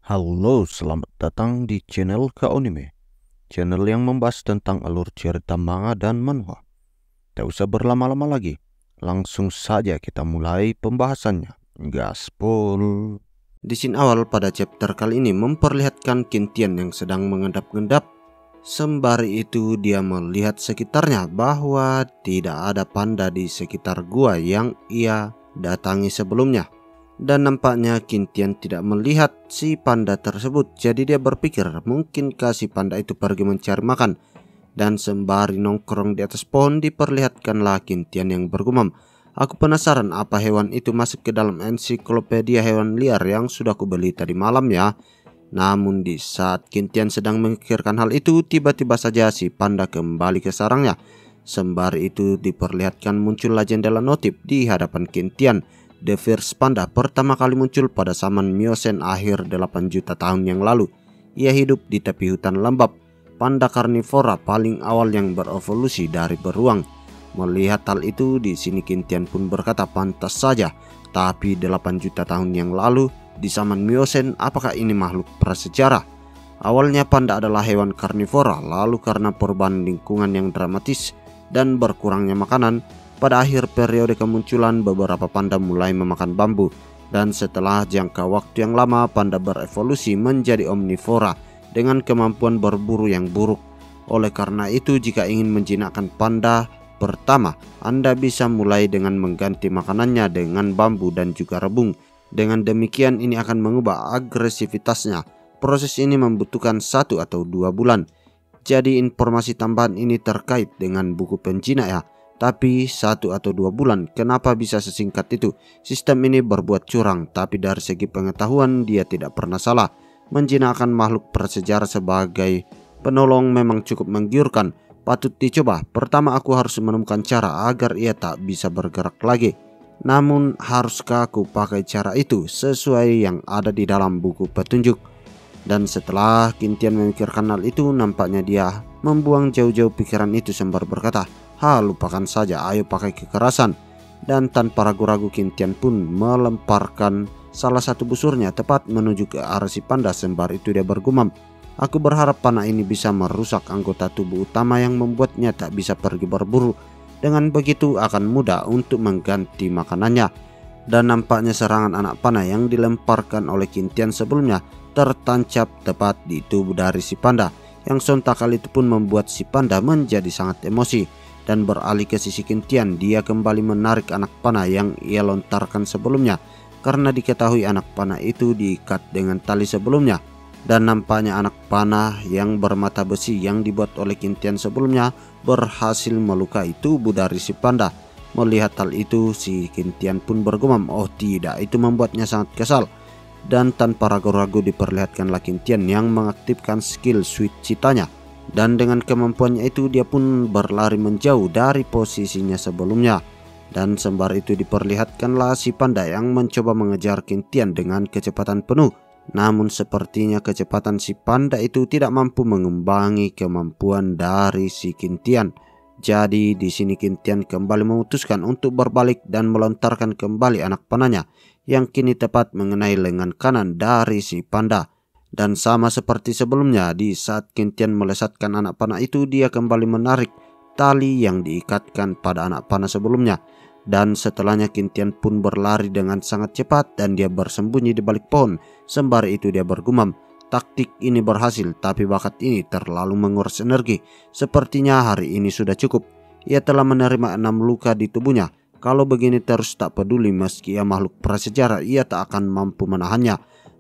Halo, selamat datang di channel Kaonime, channel yang membahas tentang alur cerita manga dan manhwa. Tak usah berlama-lama lagi, langsung saja kita mulai pembahasannya. Gaspol. Di scene awal pada chapter kali ini memperlihatkan Kintian yang sedang mengendap-endap. Sembari itu dia melihat sekitarnya bahwa tidak ada panda di sekitar gua yang ia datangi sebelumnya. Dan nampaknya Kintian tidak melihat si panda tersebut. Jadi dia berpikir mungkinkah si panda itu pergi mencari makan. Dan sembari nongkrong di atas pohon diperlihatkanlah Kintian yang bergumam, "Aku penasaran apa hewan itu masuk ke dalam ensiklopedia hewan liar yang sudah kubeli tadi malam ya." Namun di saat Kintian sedang memikirkan hal itu, tiba-tiba saja si panda kembali ke sarangnya. Sembari itu diperlihatkan muncullah jendela notif di hadapan Kintian. The First Panda pertama kali muncul pada zaman Myosen akhir 8 juta tahun yang lalu. Ia hidup di tepi hutan lembab. Panda karnivora paling awal yang berevolusi dari beruang. Melihat hal itu, di sini Kintian pun berkata, pantas saja. Tapi 8 juta tahun yang lalu, di zaman Myosen, apakah ini makhluk prasejarah? Awalnya panda adalah hewan karnivora, lalu karena perubahan lingkungan yang dramatis dan berkurangnya makanan, pada akhir periode kemunculan beberapa panda mulai memakan bambu. Dan setelah jangka waktu yang lama, panda berevolusi menjadi omnivora dengan kemampuan berburu yang buruk. Oleh karena itu, jika ingin menjinakkan panda, pertama, Anda bisa mulai dengan mengganti makanannya dengan bambu dan juga rebung. Dengan demikian ini akan mengubah agresivitasnya. Proses ini membutuhkan 1 atau 2 bulan. Jadi informasi tambahan ini terkait dengan buku penjinak ya. Tapi 1 atau 2 bulan, kenapa bisa sesingkat itu? Sistem ini berbuat curang, tapi dari segi pengetahuan dia tidak pernah salah. Menjinakkan makhluk prasejarah sebagai penolong memang cukup menggiurkan. Patut dicoba. Pertama, aku harus menemukan cara agar ia tak bisa bergerak lagi. Namun haruskah aku pakai cara itu sesuai yang ada di dalam buku petunjuk? Dan setelah Kintian memikirkan hal itu, nampaknya dia membuang jauh-jauh pikiran itu sembari berkata, lupakan saja, ayo pakai kekerasan." Dan tanpa ragu-ragu Kintian pun melemparkan salah satu busurnya tepat menuju ke arah si panda. Sembari itu dia bergumam, "Aku berharap panah ini bisa merusak anggota tubuh utama yang membuatnya tak bisa pergi berburu. Dengan begitu akan mudah untuk mengganti makanannya." Dan nampaknya serangan anak panah yang dilemparkan oleh Kintian sebelumnya tertancap tepat di tubuh dari si panda. Yang sontak kali itu pun membuat si panda menjadi sangat emosi. Dan beralih ke sisi Kintian, dia kembali menarik anak panah yang ia lontarkan sebelumnya. Karena diketahui anak panah itu diikat dengan tali sebelumnya. Dan nampaknya anak panah yang bermata besi yang dibuat oleh Kintian sebelumnya berhasil melukai tubuh dari si panda. Melihat hal itu, si Kintian pun bergumam, "Oh tidak, itu membuatnya sangat kesal." Dan tanpa ragu-ragu diperlihatkanlah Kintian yang mengaktifkan skill switch citanya. Dan dengan kemampuannya itu dia pun berlari menjauh dari posisinya sebelumnya. Dan sembari itu diperlihatkanlah si panda yang mencoba mengejar Kintian dengan kecepatan penuh. Namun sepertinya kecepatan si panda itu tidak mampu mengimbangi kemampuan dari si Kintian. Jadi di sini Kintian kembali memutuskan untuk berbalik dan melontarkan kembali anak panahnya yang kini tepat mengenai lengan kanan dari si panda. Dan sama seperti sebelumnya, di saat Kintian melesatkan anak panah itu, dia kembali menarik tali yang diikatkan pada anak panah sebelumnya. Dan setelahnya Kintian pun berlari dengan sangat cepat dan dia bersembunyi di balik pohon. Sembari itu dia bergumam, "Taktik ini berhasil, tapi bakat ini terlalu menguras energi. Sepertinya hari ini sudah cukup." Ia telah menerima 6 luka di tubuhnya. Kalau begini terus tak peduli meski ia makhluk prasejarah, ia tak akan mampu menahannya.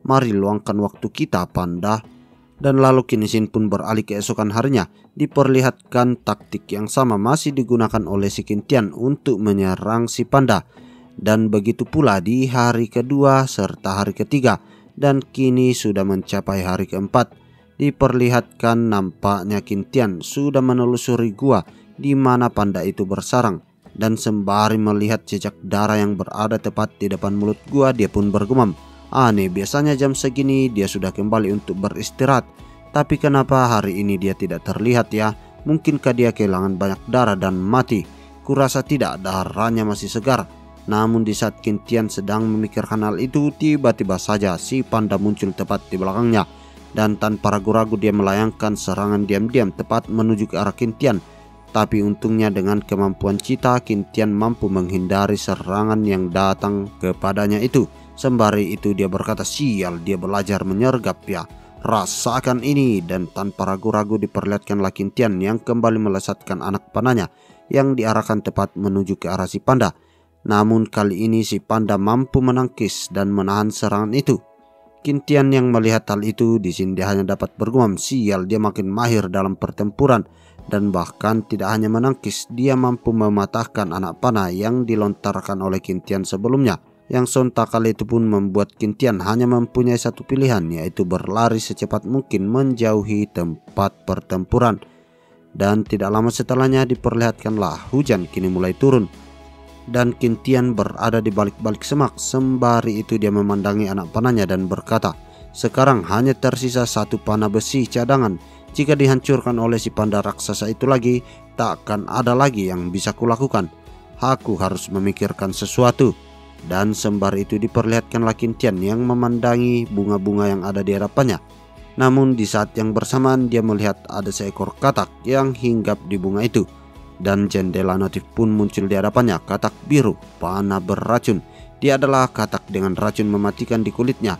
Mari luangkan waktu kita, panda. Dan lalu kini Shin pun beralih keesokan harinya. Diperlihatkan taktik yang sama masih digunakan oleh si Kintian untuk menyerang si panda. Dan begitu pula di hari kedua serta hari ketiga. Dan kini sudah mencapai hari keempat. Diperlihatkan nampaknya Kintian sudah menelusuri gua di mana panda itu bersarang. Dan sembari melihat jejak darah yang berada tepat di depan mulut gua, dia pun bergumam, "Aneh, biasanya jam segini dia sudah kembali untuk beristirahat. Tapi kenapa hari ini dia tidak terlihat ya? Mungkinkah dia kehilangan banyak darah dan mati? Kurasa tidak, darahnya masih segar." Namun di saat Qin sedang memikirkan hal itu, tiba-tiba saja si panda muncul tepat di belakangnya. Dan tanpa ragu-ragu dia melayangkan serangan diam-diam tepat menuju ke arah Qin. Tapi untungnya dengan kemampuan Cheetah, Qin mampu menghindari serangan yang datang kepadanya itu. Sembari itu dia berkata, sial, dia belajar menyergap ya. Rasakan ini. Dan tanpa ragu-ragu diperlihatkanlah Qin yang kembali melesatkan anak panahnya yang diarahkan tepat menuju ke arah si panda. Namun kali ini si panda mampu menangkis dan menahan serangan itu. Qin yang melihat hal itu di sini dia hanya dapat bergumam, sial, dia makin mahir dalam pertempuran. Dan bahkan tidak hanya menangkis, dia mampu mematahkan anak panah yang dilontarkan oleh Qin sebelumnya. Yang sontak kali itu pun membuat Qin hanya mempunyai satu pilihan, yaitu berlari secepat mungkin menjauhi tempat pertempuran. Dan tidak lama setelahnya diperlihatkanlah hujan kini mulai turun. Dan Qin berada di balik-balik semak. Sembari itu dia memandangi anak panahnya dan berkata, sekarang hanya tersisa satu panah besi cadangan. Jika dihancurkan oleh si panda raksasa itu lagi, takkan ada lagi yang bisa kulakukan. Aku harus memikirkan sesuatu. Dan sembari itu diperlihatkanlah Qin yang memandangi bunga-bunga yang ada di hadapannya. Namun di saat yang bersamaan dia melihat ada seekor katak yang hinggap di bunga itu. Dan jendela notif pun muncul di hadapannya, katak biru, panah beracun. Dia adalah katak dengan racun mematikan di kulitnya.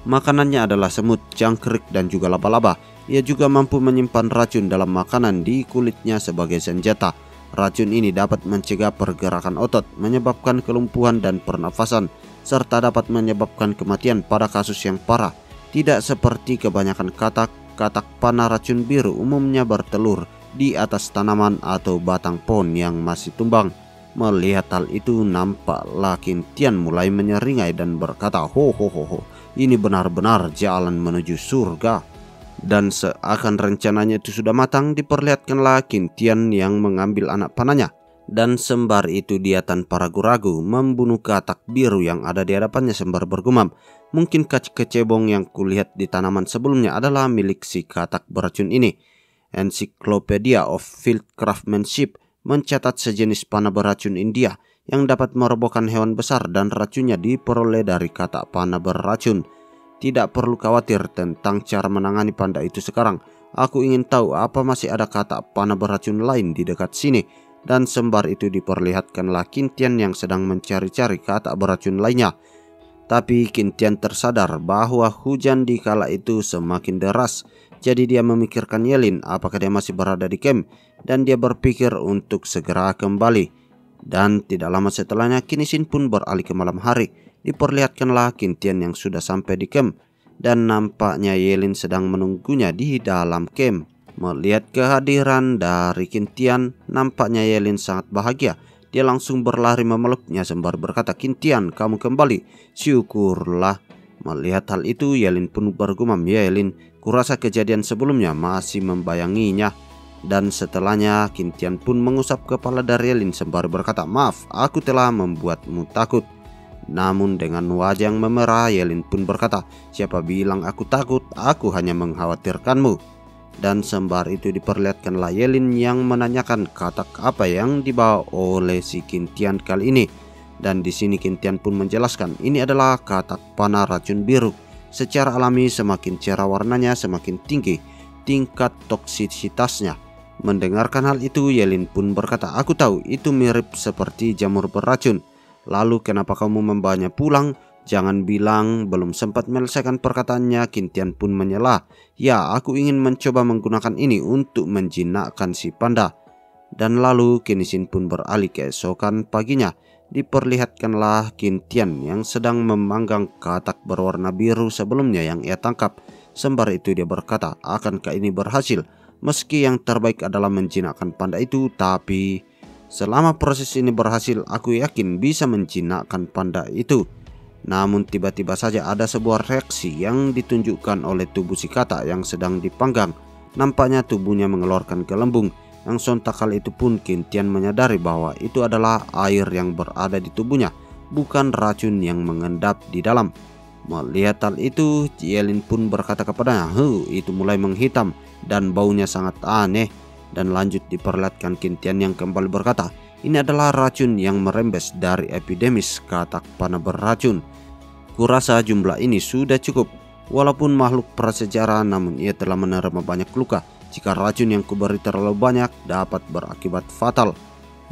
Makanannya adalah semut, jangkrik, dan juga laba-laba. Ia juga mampu menyimpan racun dalam makanan di kulitnya sebagai senjata. Racun ini dapat mencegah pergerakan otot, menyebabkan kelumpuhan dan pernafasan, serta dapat menyebabkan kematian pada kasus yang parah. Tidak seperti kebanyakan katak panah racun biru umumnya bertelur di atas tanaman atau batang pohon yang masih tumbang. Melihat hal itu, nampaklah Qin mulai menyeringai dan berkata, ho, ini benar-benar jalan menuju surga. Dan seakan rencananya itu sudah matang, diperlihatkanlah Qin yang mengambil anak panahnya. Dan sembari itu dia tanpa ragu-ragu membunuh katak biru yang ada di hadapannya sembari bergumam, mungkin kecebong yang kulihat di tanaman sebelumnya adalah milik si katak beracun ini. Encyclopedia of Field Craftsmanship mencatat sejenis panah beracun India yang dapat merobohkan hewan besar dan racunnya diperoleh dari katak panah beracun. Tidak perlu khawatir tentang cara menangani panda itu sekarang. Aku ingin tahu apa masih ada katak panah beracun lain di dekat sini. Dan sembari itu diperlihatkanlah Qin yang sedang mencari-cari katak beracun lainnya. Tapi Qin tersadar bahwa hujan di kala itu semakin deras. Jadi dia memikirkan Yelin apakah dia masih berada di camp, dan dia berpikir untuk segera kembali. Dan tidak lama setelahnya Qin pun beralih ke malam hari. Diperlihatkanlah Qin yang sudah sampai di camp, dan nampaknya Yelin sedang menunggunya di dalam camp. Melihat kehadiran dari Qin nampaknya Yelin sangat bahagia. Dia langsung berlari memeluknya sembari berkata, Qin, kamu kembali. Syukurlah. Melihat hal itu Yelin pun bergumam, Yelin, kurasa kejadian sebelumnya masih membayanginya. Dan setelahnya Qin pun mengusap kepala dari Yelin sembari berkata, maaf, aku telah membuatmu takut. Namun dengan wajah yang memerah Yelin pun berkata, siapa bilang aku takut, aku hanya mengkhawatirkanmu. Dan sembari itu diperlihatkanlah Yelin yang menanyakan katak apa yang dibawa oleh si Qin kali ini. Dan di sini Qin pun menjelaskan, ini adalah katak panah racun biru. Secara alami semakin cerah warnanya semakin tinggi tingkat toksisitasnya. Mendengarkan hal itu Yelin pun berkata, aku tahu itu mirip seperti jamur beracun. Lalu kenapa kamu membawanya pulang? Jangan bilang belum sempat menyelesaikan perkataannya Qin pun menyela. Ya, aku ingin mencoba menggunakan ini untuk menjinakkan si panda. Dan lalu Qin pun beralih keesokan paginya. Diperlihatkanlah Qin yang sedang memanggang katak berwarna biru sebelumnya yang ia tangkap. Sembari itu dia berkata, akankah ini berhasil? Meski yang terbaik adalah menjinakkan panda itu, tapi selama proses ini berhasil, aku yakin bisa menjinakkan panda itu. Namun tiba-tiba saja ada sebuah reaksi yang ditunjukkan oleh tubuh si katak yang sedang dipanggang. Nampaknya tubuhnya mengeluarkan gelembung. Yang sontak kali itu pun Qin menyadari bahwa itu adalah air yang berada di tubuhnya, bukan racun yang mengendap di dalam. Melihat hal itu Yelin pun berkata kepadanya, itu mulai menghitam dan baunya sangat aneh. Dan lanjut diperlihatkan Qin yang kembali berkata, Ini adalah racun yang merembes dari epidemis katak panah beracun. Kurasa jumlah ini sudah cukup. Walaupun makhluk prasejarah, namun ia telah menerima banyak luka. Jika racun yang kuberi terlalu banyak dapat berakibat fatal.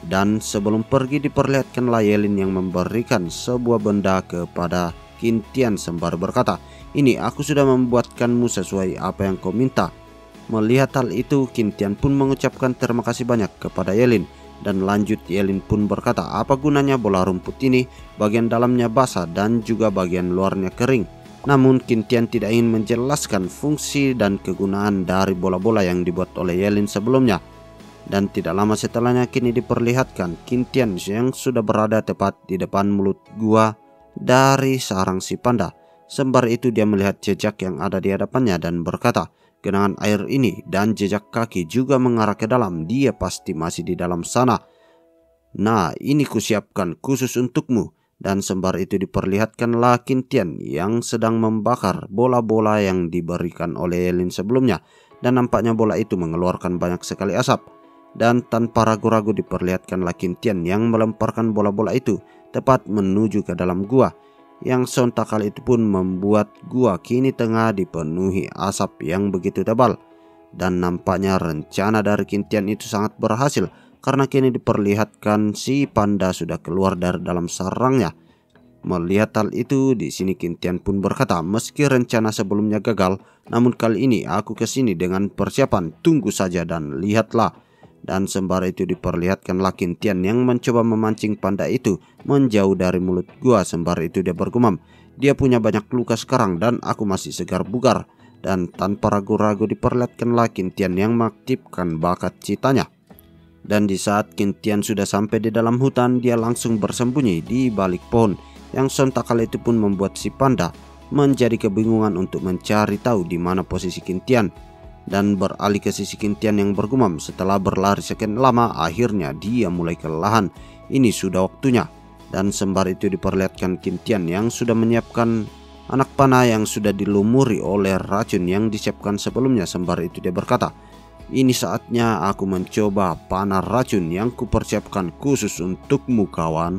Dan sebelum pergi diperlihatkanlah Yelin yang memberikan sebuah benda kepada Qintian sembari berkata, "Ini aku sudah membuatkanmu sesuai apa yang kau minta." Melihat hal itu, Qintian pun mengucapkan terima kasih banyak kepada Yelin. Dan lanjut Yelin pun berkata, "Apa gunanya bola rumput ini? Bagian dalamnya basah dan juga bagian luarnya kering." Namun Qintian tidak ingin menjelaskan fungsi dan kegunaan dari bola-bola yang dibuat oleh Yelin sebelumnya. Dan tidak lama setelahnya kini diperlihatkan Qintian yang sudah berada tepat di depan mulut gua dari sarang si panda. Sembari itu dia melihat jejak yang ada di hadapannya dan berkata, "Genangan air ini dan jejak kaki juga mengarah ke dalam. Dia pasti masih di dalam sana. Nah, ini kusiapkan khusus untukmu." Dan sembari itu diperlihatkanlah Qintian yang sedang membakar bola-bola yang diberikan oleh Yelin sebelumnya. Dan nampaknya bola itu mengeluarkan banyak sekali asap. Dan tanpa ragu-ragu diperlihatkanlah Qintian yang melemparkan bola-bola itu tepat menuju ke dalam gua. Yang sontak kali itu pun membuat gua kini tengah dipenuhi asap yang begitu tebal. Dan nampaknya rencana dari Qintian itu sangat berhasil, karena kini diperlihatkan si panda sudah keluar dari dalam sarangnya. Melihat hal itu, di sini Qintian pun berkata, "Meski rencana sebelumnya gagal, namun kali ini aku kesini dengan persiapan. Tunggu saja dan lihatlah." Dan sembari itu diperlihatkanlah Qintian yang mencoba memancing panda itu menjauh dari mulut gua. Sembari itu dia bergumam, "Dia punya banyak luka sekarang dan aku masih segar bugar." Dan tanpa ragu-ragu diperlihatkanlah Qintian yang mengaktifkan bakat citanya. Dan di saat Qintian sudah sampai di dalam hutan, dia langsung bersembunyi di balik pohon. Yang sontak kali itu pun membuat si panda menjadi kebingungan untuk mencari tahu di mana posisi Qintian. Dan beralih ke sisi Qintian yang bergumam, setelah berlari sekian lama, akhirnya dia mulai kelelahan. Ini sudah waktunya. Dan sembari itu diperlihatkan Qintian yang sudah menyiapkan anak panah yang sudah dilumuri oleh racun yang disiapkan sebelumnya. Sembari itu dia berkata, "Ini saatnya aku mencoba panah racun yang kupersiapkan khusus untukmu, kawan."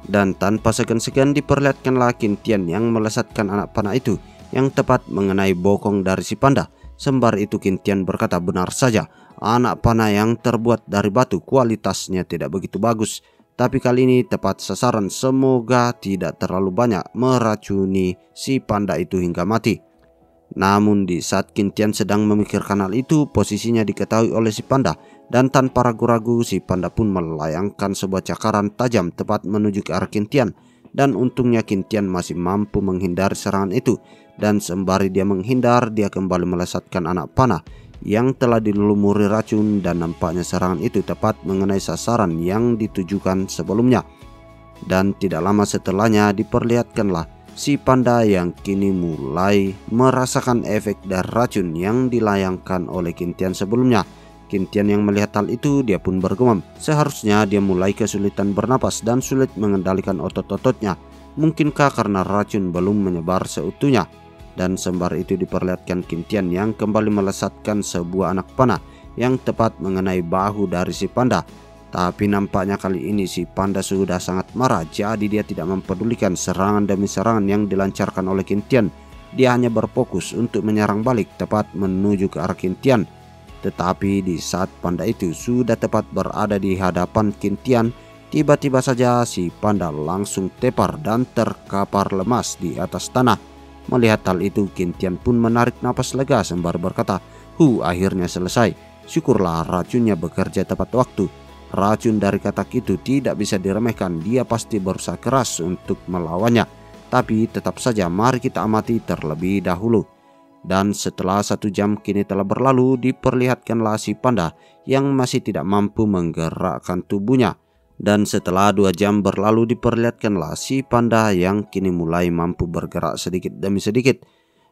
Dan tanpa segan-segan diperlihatkanlah Qintian yang melesatkan anak panah itu yang tepat mengenai bokong dari si panda. Sembari itu Qintian berkata, "Benar saja, anak panah yang terbuat dari batu kualitasnya tidak begitu bagus. Tapi kali ini tepat sasaran, semoga tidak terlalu banyak meracuni si panda itu hingga mati." Namun di saat Qintian sedang memikirkan hal itu, posisinya diketahui oleh si panda. Dan tanpa ragu-ragu si panda pun melayangkan sebuah cakaran tajam tepat menuju ke arah Qintian. Dan untungnya Qintian masih mampu menghindari serangan itu. Dan sembari dia menghindar, dia kembali melesatkan anak panah yang telah dilumuri racun. Dan nampaknya serangan itu tepat mengenai sasaran yang ditujukan sebelumnya. Dan tidak lama setelahnya diperlihatkanlah si panda yang kini mulai merasakan efek dari racun yang dilayangkan oleh Qintian sebelumnya. Qintian yang melihat hal itu, dia pun bergumam, seharusnya dia mulai kesulitan bernapas dan sulit mengendalikan otot-ototnya. Mungkinkah karena racun belum menyebar seutuhnya? Dan sembari itu diperlihatkan Qintian yang kembali melesatkan sebuah anak panah yang tepat mengenai bahu dari si panda. Tapi nampaknya kali ini si panda sudah sangat marah, jadi dia tidak mempedulikan serangan demi serangan yang dilancarkan oleh Qintian. Dia hanya berfokus untuk menyerang balik tepat menuju ke arah Qintian. Tetapi di saat panda itu sudah tepat berada di hadapan Qintian, tiba-tiba saja si panda langsung tepar dan terkapar lemas di atas tanah. Melihat hal itu, Qintian pun menarik napas lega sembari berkata, Akhirnya selesai. Syukurlah racunnya bekerja tepat waktu. Racun dari katak itu tidak bisa diremehkan. Dia pasti berusaha keras untuk melawannya. Tapi tetap saja mari kita amati terlebih dahulu." Dan setelah 1 jam kini telah berlalu, diperlihatkanlah si panda yang masih tidak mampu menggerakkan tubuhnya. Dan setelah 2 jam berlalu diperlihatkanlah si panda yang kini mulai mampu bergerak sedikit demi sedikit.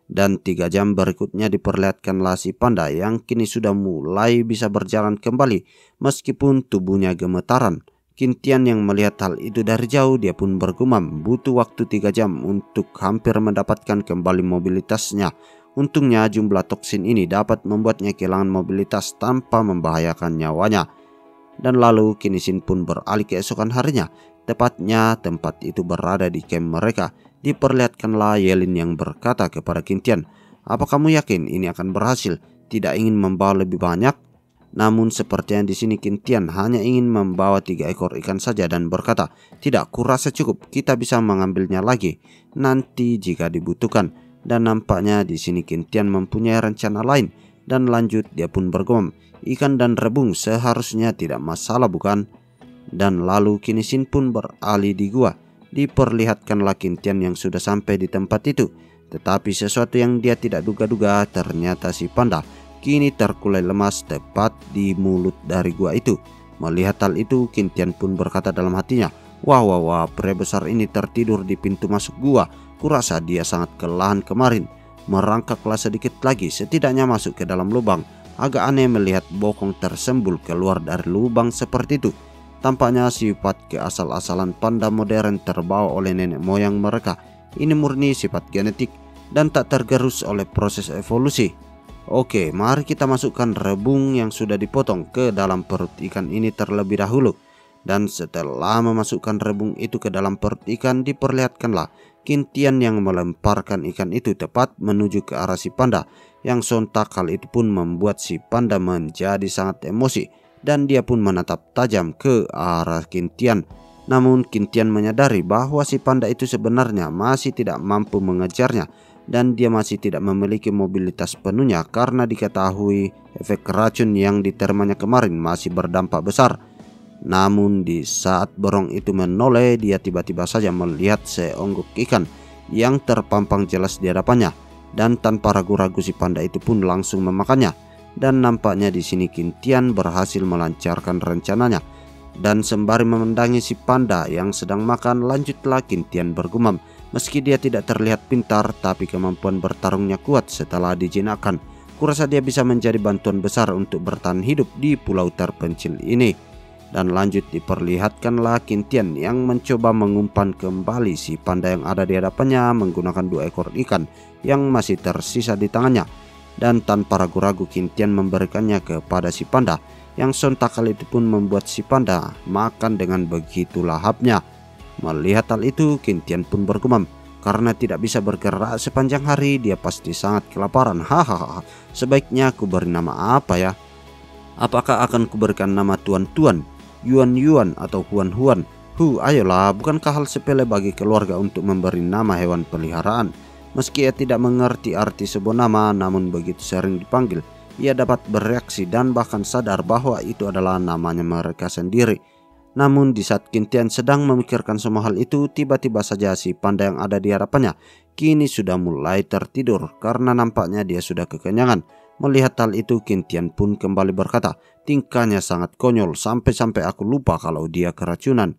Dan 3 jam berikutnya diperlihatkanlah si panda yang kini sudah mulai bisa berjalan kembali meskipun tubuhnya gemetaran. Qintian yang melihat hal itu dari jauh, dia pun bergumam butuh waktu 3 jam untuk hampir mendapatkan kembali mobilitasnya. Untungnya jumlah toksin ini dapat membuatnya kehilangan mobilitas tanpa membahayakan nyawanya. Dan lalu kini Shin pun beralih keesokan harinya. Tepatnya tempat itu berada di camp mereka. Diperlihatkanlah Yelin yang berkata kepada Qin Tian, "Apa kamu yakin ini akan berhasil? Tidak ingin membawa lebih banyak?" Namun seperti yang di sini Qin Tian hanya ingin membawa 3 ekor ikan saja dan berkata, "Tidak, kurasa cukup. Kita bisa mengambilnya lagi nanti jika dibutuhkan." Dan nampaknya di sini Qin Tian mempunyai rencana lain. Dan lanjut dia pun bergumam, "Ikan dan rebung seharusnya tidak masalah, bukan?" Dan lalu kini Shin pun beralih di gua. Diperlihatkanlah Qin Tian yang sudah sampai di tempat itu. Tetapi sesuatu yang dia tidak duga-duga, ternyata si panda kini terkulai lemas tepat di mulut dari gua itu. Melihat hal itu, Qin Tian pun berkata dalam hatinya, wah, pria besar ini tertidur di pintu masuk gua. Kurasa dia sangat kelelahan kemarin." Merangkaklah sedikit lagi, setidaknya masuk ke dalam lubang. Agak aneh melihat bokong tersembul keluar dari lubang seperti itu. Tampaknya sifat keasal-asalan panda modern terbawa oleh nenek moyang mereka. Ini murni sifat genetik dan tak tergerus oleh proses evolusi. Oke, mari kita masukkan rebung yang sudah dipotong ke dalam perut ikan ini terlebih dahulu. Dan setelah memasukkan rebung itu ke dalam perut ikan, diperlihatkanlah Qin Tian yang melemparkan ikan itu tepat menuju ke arah si panda. Yang sontak hal itu pun membuat si panda menjadi sangat emosi. Dan dia pun menatap tajam ke arah Qin Tian. Namun Qin Tian menyadari bahwa si panda itu sebenarnya masih tidak mampu mengejarnya. Dan dia masih tidak memiliki mobilitas penuhnya karena diketahui efek racun yang diterimanya kemarin masih berdampak besar. Namun di saat burung itu menoleh, dia tiba-tiba saja melihat seonggok ikan yang terpampang jelas di hadapannya. Dan tanpa ragu-ragu si panda itu pun langsung memakannya. Dan nampaknya di sini Qin Tian berhasil melancarkan rencananya. Dan sembari memendangi si panda yang sedang makan, lanjutlah Qin Tian bergumam, meski dia tidak terlihat pintar, tapi kemampuan bertarungnya kuat setelah dijinakkan. Kurasa dia bisa menjadi bantuan besar untuk bertahan hidup di pulau terpencil ini. Dan lanjut diperlihatkanlah Qin Tian yang mencoba mengumpan kembali si panda yang ada di hadapannya menggunakan 2 ekor ikan yang masih tersisa di tangannya. Dan tanpa ragu-ragu Qin Tian memberikannya kepada si panda, yang sontak kali itu pun membuat si panda makan dengan begitu lahapnya. Melihat hal itu, Qin Tian pun bergumam, karena tidak bisa bergerak sepanjang hari, dia pasti sangat kelaparan. Hahaha, sebaiknya aku beri nama apa ya? Apakah akan kuberikan nama Tuan-Tuan, Yuan-Yuan, atau Huan-Huan? Ayolah, bukankah hal sepele bagi keluarga untuk memberi nama hewan peliharaan? Meski ia tidak mengerti arti sebuah nama, namun begitu sering dipanggil, ia dapat bereaksi dan bahkan sadar bahwa itu adalah namanya mereka sendiri. Namun di saat Qin Tian sedang memikirkan semua hal itu, tiba-tiba saja si panda yang ada di hadapannya kini sudah mulai tertidur karena nampaknya dia sudah kekenyangan. Melihat hal itu, Qin Tian pun kembali berkata, tingkahnya sangat konyol sampai-sampai aku lupa kalau dia keracunan.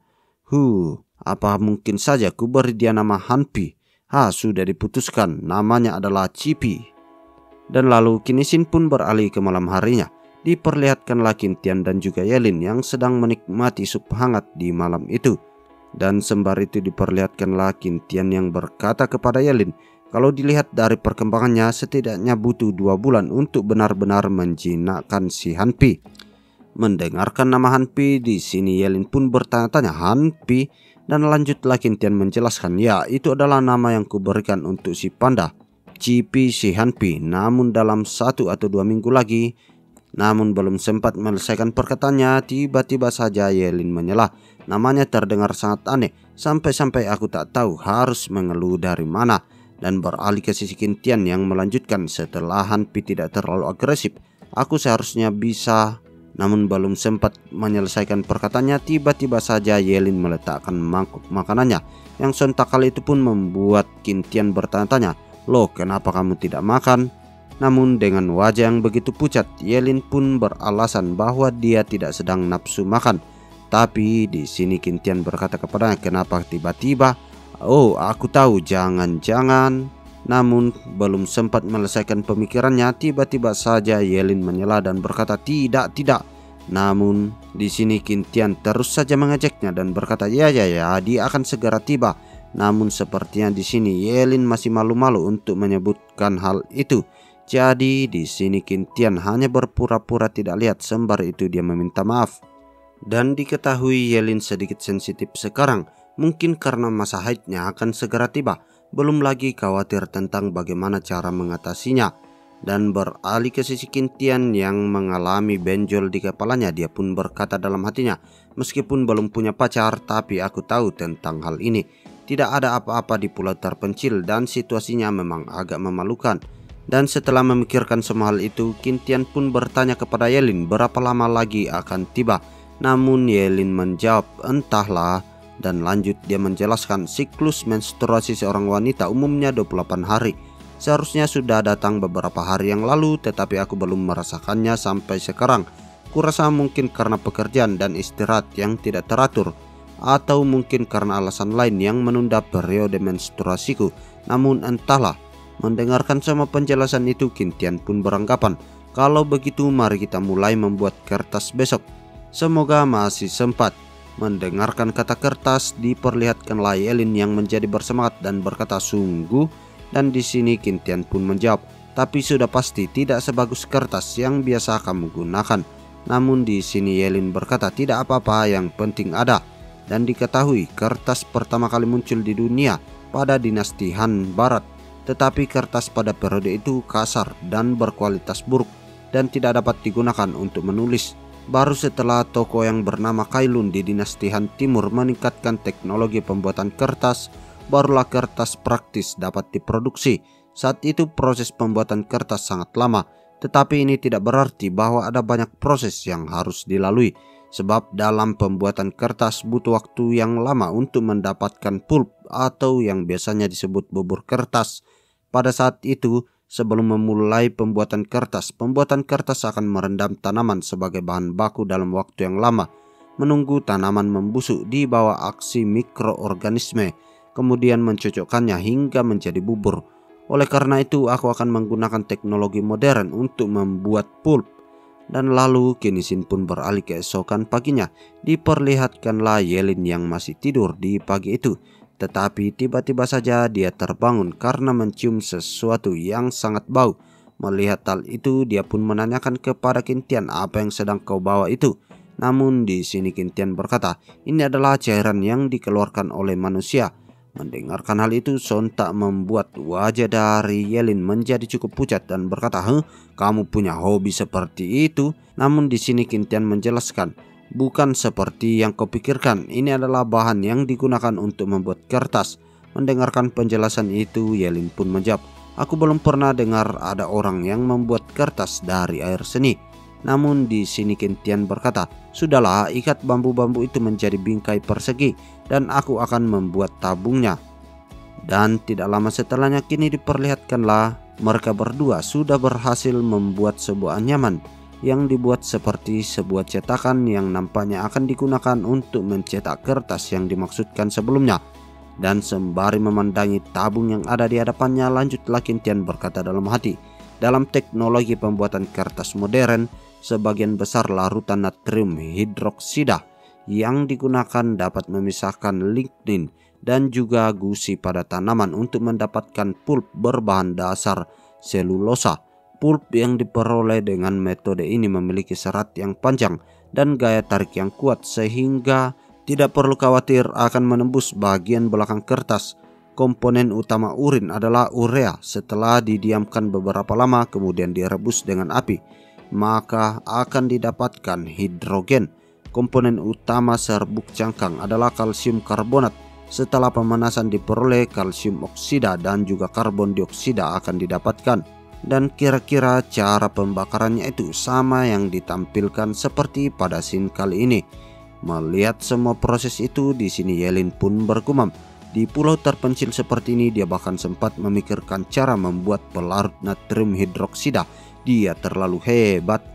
Apa mungkin saja ku beri dia nama Hanpi? Sudah diputuskan, namanya adalah Cipi. Dan lalu kini Shin pun beralih ke malam harinya. Diperlihatkanlah Qin Tian dan juga Yelin yang sedang menikmati sup hangat di malam itu. Dan sembari itu diperlihatkanlah Qin Tian yang berkata kepada Yelin, kalau dilihat dari perkembangannya setidaknya butuh 2 bulan untuk benar-benar menjinakkan si Hanpi. Mendengarkan nama Hanpi, di sini Yelin pun bertanya-tanya, Hanpi? Dan lanjutlah Qin Tian menjelaskan, ya itu adalah nama yang kuberikan untuk si panda, Cipi si Hanpi. Namun dalam 1 atau 2 minggu lagi. Namun belum sempat menyelesaikan perkataannya, tiba-tiba saja Yelin menyela. Namanya terdengar sangat aneh, sampai-sampai aku tak tahu harus mengeluh dari mana. Dan beralih ke sisi Qin Tian yang melanjutkan, setelah Hanpi tidak terlalu agresif, aku seharusnya bisa. Namun belum sempat menyelesaikan perkataannya, tiba-tiba saja Yelin meletakkan mangkuk makanannya, yang sontak kali itu pun membuat Qin Tian bertanya-tanya, loh kenapa kamu tidak makan? Namun dengan wajah yang begitu pucat, Yelin pun beralasan bahwa dia tidak sedang nafsu makan. Tapi di sini Qin Tian berkata kepadanya, kenapa tiba-tiba? Oh, aku tahu, jangan-jangan. Namun belum sempat menyelesaikan pemikirannya, tiba-tiba saja Yelin menyela dan berkata, tidak. Namun di sini Qin Tian terus saja mengejaknya dan berkata, ya, dia akan segera tiba. Namun sepertinya di sini Yelin masih malu-malu untuk menyebutkan hal itu. Jadi di sini Qin Tian hanya berpura-pura tidak lihat, sembari itu dia meminta maaf. Dan diketahui Yelin sedikit sensitif sekarang, mungkin karena masa haidnya akan segera tiba. Belum lagi khawatir tentang bagaimana cara mengatasinya. Dan beralih ke sisi Kintian yang mengalami benjol di kepalanya, dia pun berkata dalam hatinya, meskipun belum punya pacar, tapi aku tahu tentang hal ini. Tidak ada apa-apa di pulau terpencil dan situasinya memang agak memalukan. Dan setelah memikirkan semua hal itu, Kintian pun bertanya kepada Yelin berapa lama lagi akan tiba. Namun Yelin menjawab, entahlah. Dan lanjut dia menjelaskan siklus menstruasi seorang wanita umumnya 28 hari. Seharusnya sudah datang beberapa hari yang lalu, tetapi aku belum merasakannya sampai sekarang. Kurasa mungkin karena pekerjaan dan istirahat yang tidak teratur, atau mungkin karena alasan lain yang menunda periode menstruasiku. Namun entahlah. Mendengarkan semua penjelasan itu, Kintian pun beranggapan, kalau begitu mari kita mulai membuat kertas besok. Semoga masih sempat. Mendengarkan kata kertas, diperlihatkanlah Yelin yang menjadi bersemangat dan berkata sungguh. Dan di sini Kintian pun menjawab, tapi sudah pasti tidak sebagus kertas yang biasa kamu gunakan. Namun di sini Yelin berkata tidak apa-apa, yang penting ada. Dan diketahui kertas pertama kali muncul di dunia pada dinasti Han Barat. Tetapi kertas pada periode itu kasar dan berkualitas buruk dan tidak dapat digunakan untuk menulis. Baru setelah toko yang bernama Kailun di dinasti Han Timur meningkatkan teknologi pembuatan kertas, barulah kertas praktis dapat diproduksi. Saat itu proses pembuatan kertas sangat lama, tetapi ini tidak berarti bahwa ada banyak proses yang harus dilalui. Sebab dalam pembuatan kertas butuh waktu yang lama untuk mendapatkan pulp atau yang biasanya disebut bubur kertas. Pada saat itu, sebelum memulai pembuatan kertas akan merendam tanaman sebagai bahan baku dalam waktu yang lama, menunggu tanaman membusuk di bawah aksi mikroorganisme, kemudian mencocokkannya hingga menjadi bubur. Oleh karena itu, aku akan menggunakan teknologi modern untuk membuat pulp. Dan lalu Kinisin pun beralih keesokan paginya. Diperlihatkanlah Yelin yang masih tidur di pagi itu. Tetapi tiba-tiba saja dia terbangun karena mencium sesuatu yang sangat bau. Melihat hal itu, dia pun menanyakan kepada Kintian, apa yang sedang kau bawa itu? Namun di sini Kintian berkata, ini adalah cairan yang dikeluarkan oleh manusia. Mendengarkan hal itu sontak membuat wajah dari Yelin menjadi cukup pucat dan berkata, kamu punya hobi seperti itu? Namun di sini Kintian menjelaskan, bukan seperti yang kau pikirkan, ini adalah bahan yang digunakan untuk membuat kertas. Mendengarkan penjelasan itu, Yelin pun menjawab, aku belum pernah dengar ada orang yang membuat kertas dari air seni. Namun di sini Kintian berkata, sudahlah, ikat bambu-bambu itu menjadi bingkai persegi dan aku akan membuat tabungnya. Dan tidak lama setelahnya kini diperlihatkanlah mereka berdua sudah berhasil membuat sebuah anyaman yang dibuat seperti sebuah cetakan yang nampaknya akan digunakan untuk mencetak kertas yang dimaksudkan sebelumnya. Dan sembari memandangi tabung yang ada di hadapannya, lanjutlah Kintian berkata dalam hati, dalam teknologi pembuatan kertas modern, sebagian besar larutan natrium hidroksida yang digunakan dapat memisahkan lignin dan juga gusi pada tanaman untuk mendapatkan pulp berbahan dasar selulosa. Pulp yang diperoleh dengan metode ini memiliki serat yang panjang dan gaya tarik yang kuat sehingga tidak perlu khawatir akan menembus bagian belakang kertas. Komponen utama urin adalah urea. Setelah didiamkan beberapa lama kemudian direbus dengan api, maka akan didapatkan hidrogen. Komponen utama serbuk cangkang adalah kalsium karbonat. Setelah pemanasan diperoleh kalsium oksida dan juga karbon dioksida akan didapatkan. Dan kira-kira cara pembakarannya itu sama yang ditampilkan seperti pada scene kali ini. Melihat semua proses itu, di sini Yelin pun bergumam. Di pulau terpencil seperti ini dia bahkan sempat memikirkan cara membuat pelarut natrium hidroksida. Dia terlalu hebat.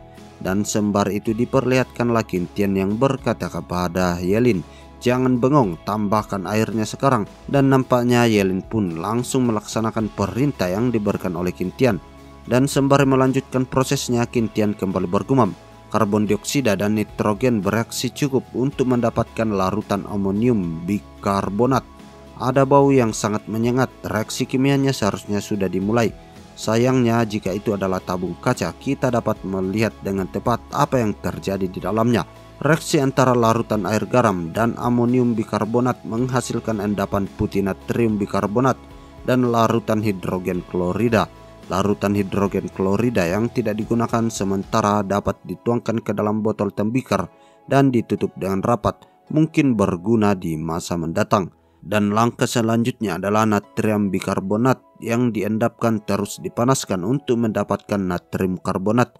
Dan sembari itu diperlihatkanlah Kintian yang berkata kepada Yelin, jangan bengong, tambahkan airnya sekarang. Dan nampaknya Yelin pun langsung melaksanakan perintah yang diberikan oleh Kintian. Dan sembari melanjutkan prosesnya, Kintian kembali bergumam, karbon dioksida dan nitrogen bereaksi cukup untuk mendapatkan larutan amonium bikarbonat. Ada bau yang sangat menyengat, reaksi kimianya seharusnya sudah dimulai. Sayangnya jika itu adalah tabung kaca, kita dapat melihat dengan tepat apa yang terjadi di dalamnya. Reaksi antara larutan air garam dan amonium bikarbonat menghasilkan endapan putih natrium bikarbonat dan larutan hidrogen klorida. Larutan hidrogen klorida yang tidak digunakan sementara dapat dituangkan ke dalam botol tembikar dan ditutup dengan rapat, mungkin berguna di masa mendatang. Dan langkah selanjutnya adalah natrium bikarbonat yang diendapkan terus dipanaskan untuk mendapatkan natrium karbonat.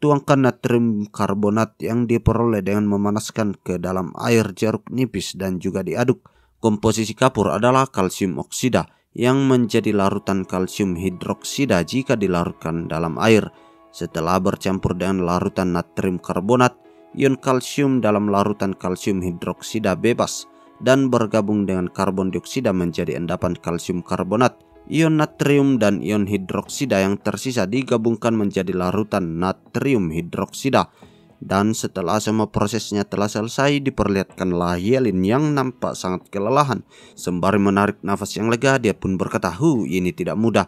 Tuangkan natrium karbonat yang diperoleh dengan memanaskan ke dalam air jeruk nipis dan juga diaduk. Komposisi kapur adalah kalsium oksida yang menjadi larutan kalsium hidroksida jika dilarutkan dalam air. Setelah bercampur dengan larutan natrium karbonat, ion kalsium dalam larutan kalsium hidroksida bebas dan bergabung dengan karbon dioksida menjadi endapan kalsium karbonat. Ion natrium dan ion hidroksida yang tersisa digabungkan menjadi larutan natrium hidroksida. Dan setelah semua prosesnya telah selesai, diperlihatkanlah Yelin yang nampak sangat kelelahan. Sembari menarik nafas yang lega, dia pun berkata, ini tidak mudah.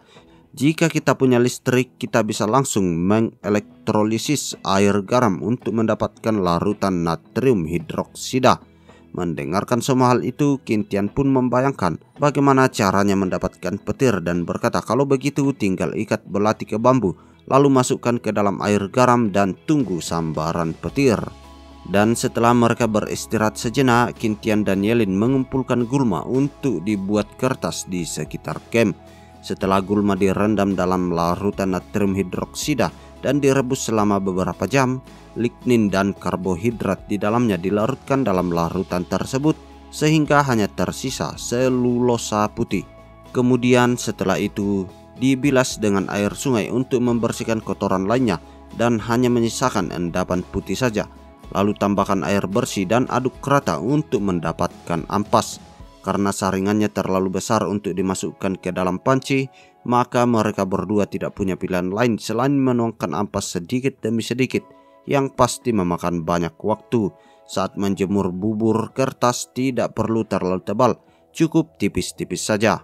Jika kita punya listrik, kita bisa langsung mengelektrolisis air garam untuk mendapatkan larutan natrium hidroksida. Mendengarkan semua hal itu, Qin Tian pun membayangkan bagaimana caranya mendapatkan petir dan berkata, kalau begitu tinggal ikat belati ke bambu, lalu masukkan ke dalam air garam dan tunggu sambaran petir. Dan setelah mereka beristirahat sejenak, Qin Tian dan Yelin mengumpulkan gulma untuk dibuat kertas di sekitar camp. Setelah gulma direndam dalam larutan natrium hidroksida dan direbus selama beberapa jam, lignin dan karbohidrat di dalamnya dilarutkan dalam larutan tersebut sehingga hanya tersisa selulosa putih. Kemudian setelah itu dibilas dengan air sungai untuk membersihkan kotoran lainnya dan hanya menyisakan endapan putih saja. Lalu tambahkan air bersih dan aduk rata untuk mendapatkan ampas. Karena saringannya terlalu besar untuk dimasukkan ke dalam panci, maka mereka berdua tidak punya pilihan lain selain menuangkan ampas sedikit demi sedikit, yang pasti memakan banyak waktu. Saat menjemur bubur kertas tidak perlu terlalu tebal, cukup tipis-tipis saja.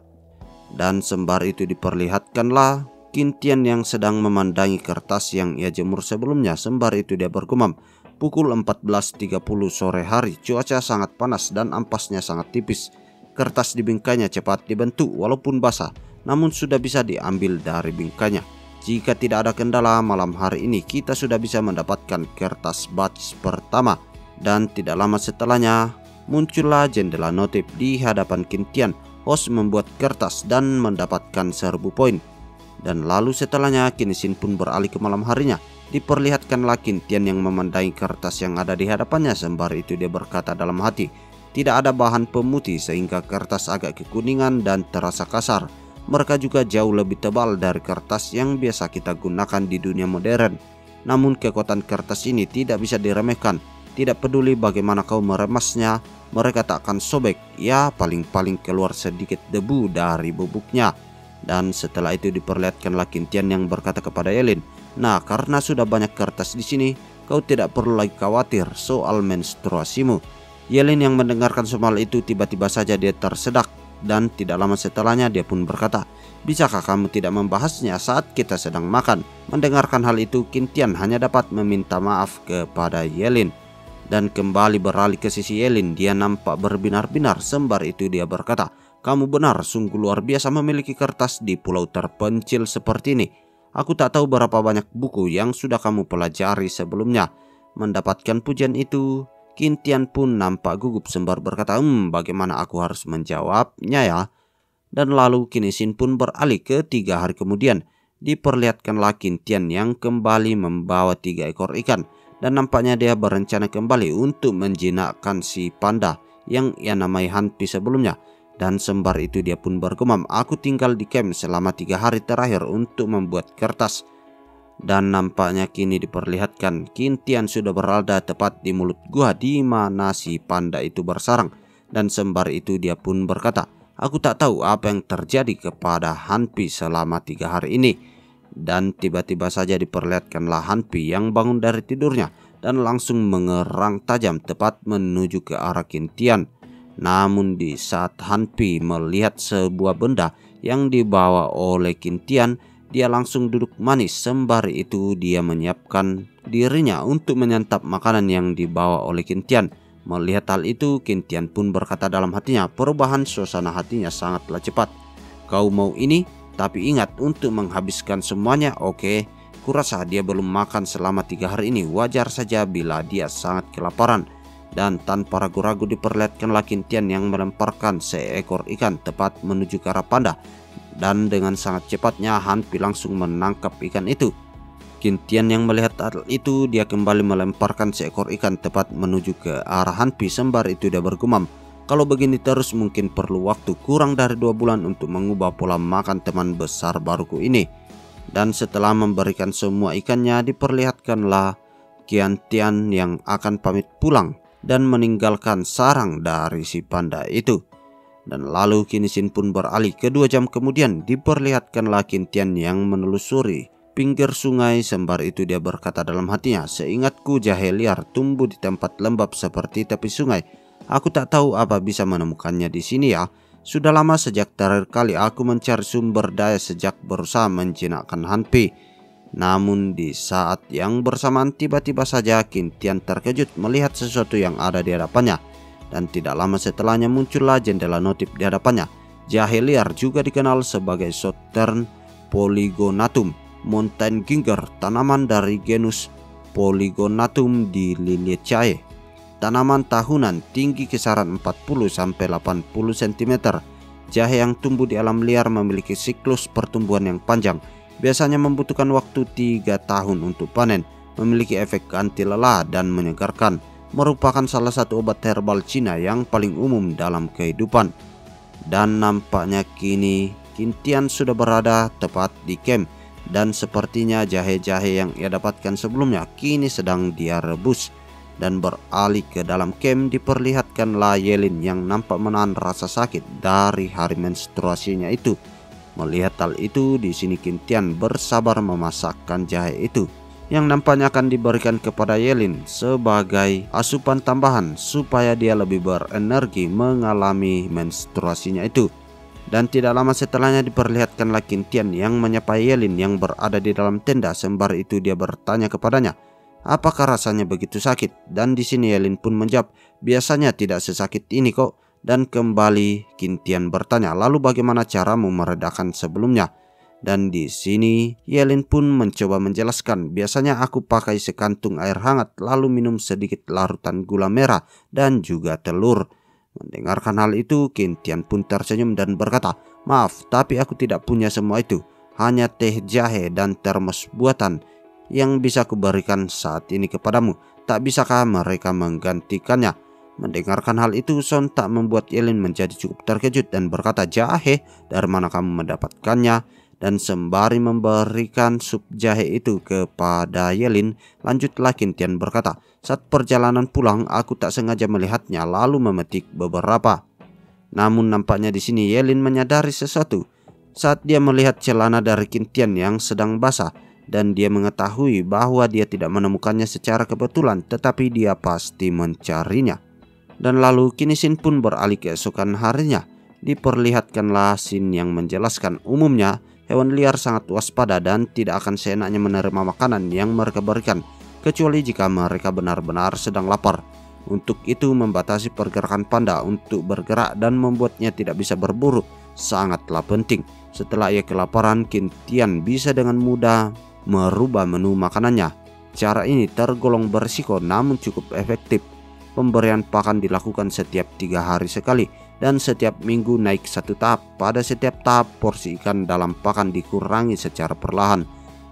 Dan sembari itu diperlihatkanlah Qin Tian yang sedang memandangi kertas yang ia jemur sebelumnya. Sembari itu dia bergumam, pukul 14.30 sore hari, cuaca sangat panas dan ampasnya sangat tipis. Kertas di bingkainya cepat dibentuk walaupun basah, namun sudah bisa diambil dari bingkainya. Jika tidak ada kendala, malam hari ini kita sudah bisa mendapatkan kertas batch pertama. Dan tidak lama setelahnya muncullah jendela notif di hadapan Qin Tian. Host membuat kertas dan mendapatkan 1000 poin. Dan lalu setelahnya Qin Xin pun beralih ke malam harinya. Diperlihatkanlah Qin Tian yang memandangi kertas yang ada di hadapannya. Sembari itu dia berkata dalam hati, tidak ada bahan pemutih sehingga kertas agak kekuningan dan terasa kasar. Mereka juga jauh lebih tebal dari kertas yang biasa kita gunakan di dunia modern. Namun kekuatan kertas ini tidak bisa diremehkan. Tidak peduli bagaimana kau meremasnya, mereka tak akan sobek. Ya paling-paling keluar sedikit debu dari bubuknya. Dan setelah itu diperlihatkanlah Qin Tian yang berkata kepada Yelin, nah karena sudah banyak kertas di sini, kau tidak perlu lagi khawatir soal menstruasimu. Yelin yang mendengarkan semua hal itu tiba-tiba saja dia tersedak. Dan tidak lama setelahnya dia pun berkata, bisakah kamu tidak membahasnya saat kita sedang makan? Mendengarkan hal itu, Qin Tian hanya dapat meminta maaf kepada Yelin. Dan kembali beralih ke sisi Yelin, dia nampak berbinar-binar. Sembari itu dia berkata, kamu benar, sungguh luar biasa memiliki kertas di pulau terpencil seperti ini. Aku tak tahu berapa banyak buku yang sudah kamu pelajari sebelumnya. Mendapatkan pujian itu, Qin Tian pun nampak gugup sembari berkata, bagaimana aku harus menjawabnya ya? Dan lalu Qin Xin pun beralih ke 3 hari kemudian. Diperlihatkanlah Qin Tian yang kembali membawa 3 ekor ikan. Dan nampaknya dia berencana kembali untuk menjinakkan si panda yang ia namai Hanpi sebelumnya. Dan sembari itu dia pun bergumam, aku tinggal di camp selama 3 hari terakhir untuk membuat kertas. Dan nampaknya kini diperlihatkan Qin Tian sudah berada tepat di mulut gua di mana si panda itu bersarang. Dan sembari itu dia pun berkata, aku tak tahu apa yang terjadi kepada Hanpi selama 3 hari ini. Dan tiba-tiba saja diperlihatkanlah Hanpi yang bangun dari tidurnya dan langsung mengerang tajam tepat menuju ke arah Qin Tian. Namun di saat Hanpi melihat sebuah benda yang dibawa oleh Qin Tian, dia langsung duduk manis. Sembari itu dia menyiapkan dirinya untuk menyantap makanan yang dibawa oleh Qintian. Melihat hal itu, Qintian pun berkata dalam hatinya, perubahan suasana hatinya sangatlah cepat. Kau mau ini, tapi ingat untuk menghabiskan semuanya, oke? Kurasa dia belum makan selama 3 hari ini. Wajar saja bila dia sangat kelaparan. Dan tanpa ragu-ragu diperlihatkanlah Qintian yang melemparkan seekor ikan tepat menuju ke arah panda. Dan dengan sangat cepatnya Han Pi langsung menangkap ikan itu. Qintian yang melihat hal itu, dia kembali melemparkan seekor ikan tepat menuju ke arah Han Pi. Sembari itu dia bergumam, kalau begini terus mungkin perlu waktu kurang dari 2 bulan untuk mengubah pola makan teman besar baruku ini. Dan setelah memberikan semua ikannya, diperlihatkanlah Qintian yang akan pamit pulang dan meninggalkan sarang dari si panda itu. Dan lalu Qintian pun beralih. 2 jam kemudian diperlihatkanlah Qintian yang menelusuri pinggir sungai. Sembari itu dia berkata dalam hatinya, seingatku jahe liar tumbuh di tempat lembab seperti tepi sungai. Aku tak tahu apa bisa menemukannya di sini ya. Sudah lama sejak terakhir kali aku mencari sumber daya sejak berusaha menjinakkan Han Pi. Namun di saat yang bersamaan tiba-tiba saja Qintian terkejut melihat sesuatu yang ada di hadapannya. Dan tidak lama setelahnya muncullah jendela notif di hadapannya. Jahe liar juga dikenal sebagai Southern Polygonatum mountain ginger, tanaman dari genus Polygonatum di Liliaceae. Tanaman tahunan tinggi kisaran 40-80 cm. Jahe yang tumbuh di alam liar memiliki siklus pertumbuhan yang panjang. Biasanya membutuhkan waktu 3 tahun untuk panen. Memiliki efek anti lelah dan menyegarkan. Merupakan salah satu obat herbal Cina yang paling umum dalam kehidupan. Dan nampaknya kini Qintian sudah berada tepat di camp. Dan sepertinya jahe-jahe yang ia dapatkan sebelumnya kini sedang dia rebus. Dan beralih ke dalam camp, diperlihatkanlah Yelin yang nampak menahan rasa sakit dari hari menstruasinya itu. Melihat hal itu, di sini Qintian bersabar memasakkan jahe itu yang nampaknya akan diberikan kepada Yelin sebagai asupan tambahan supaya dia lebih berenergi mengalami menstruasinya itu. Dan tidak lama setelahnya diperlihatkanlah Qintian yang menyapa Yelin yang berada di dalam tenda. Sembari itu dia bertanya kepadanya, apakah rasanya begitu sakit? Dan di sini Yelin pun menjawab, biasanya tidak sesakit ini kok. Dan kembali Qintian bertanya, lalu bagaimana caramu meredakan sebelumnya? Dan di sini Yelin pun mencoba menjelaskan, biasanya aku pakai sekantung air hangat lalu minum sedikit larutan gula merah dan juga telur. Mendengarkan hal itu, Qintian pun tersenyum dan berkata, maaf, tapi aku tidak punya semua itu. Hanya teh jahe dan termos buatan yang bisa kuberikan saat ini kepadamu. Tak bisakah mereka menggantikannya? Mendengarkan hal itu, sontak membuat Yelin menjadi cukup terkejut dan berkata, jahe? Dari mana kamu mendapatkannya? Dan sembari memberikan sup jahe itu kepada Yelin, lanjutlah Qintian berkata, saat perjalanan pulang aku tak sengaja melihatnya lalu memetik beberapa. Namun nampaknya di sini Yelin menyadari sesuatu saat dia melihat celana dari Qintian yang sedang basah. Dan dia mengetahui bahwa dia tidak menemukannya secara kebetulan, tetapi dia pasti mencarinya. Dan lalu Qintian pun beralih keesokan harinya. Diperlihatkanlah scene yang menjelaskan umumnya hewan liar sangat waspada dan tidak akan seenaknya menerima makanan yang mereka berikan, kecuali jika mereka benar-benar sedang lapar. Untuk itu membatasi pergerakan panda untuk bergerak dan membuatnya tidak bisa berburu sangatlah penting. Setelah ia kelaparan, Qintian bisa dengan mudah merubah menu makanannya. Cara ini tergolong berisiko namun cukup efektif. Pemberian pakan dilakukan setiap 3 hari sekali dan setiap minggu naik 1 tahap. Pada setiap tahap porsi ikan dalam pakan dikurangi secara perlahan.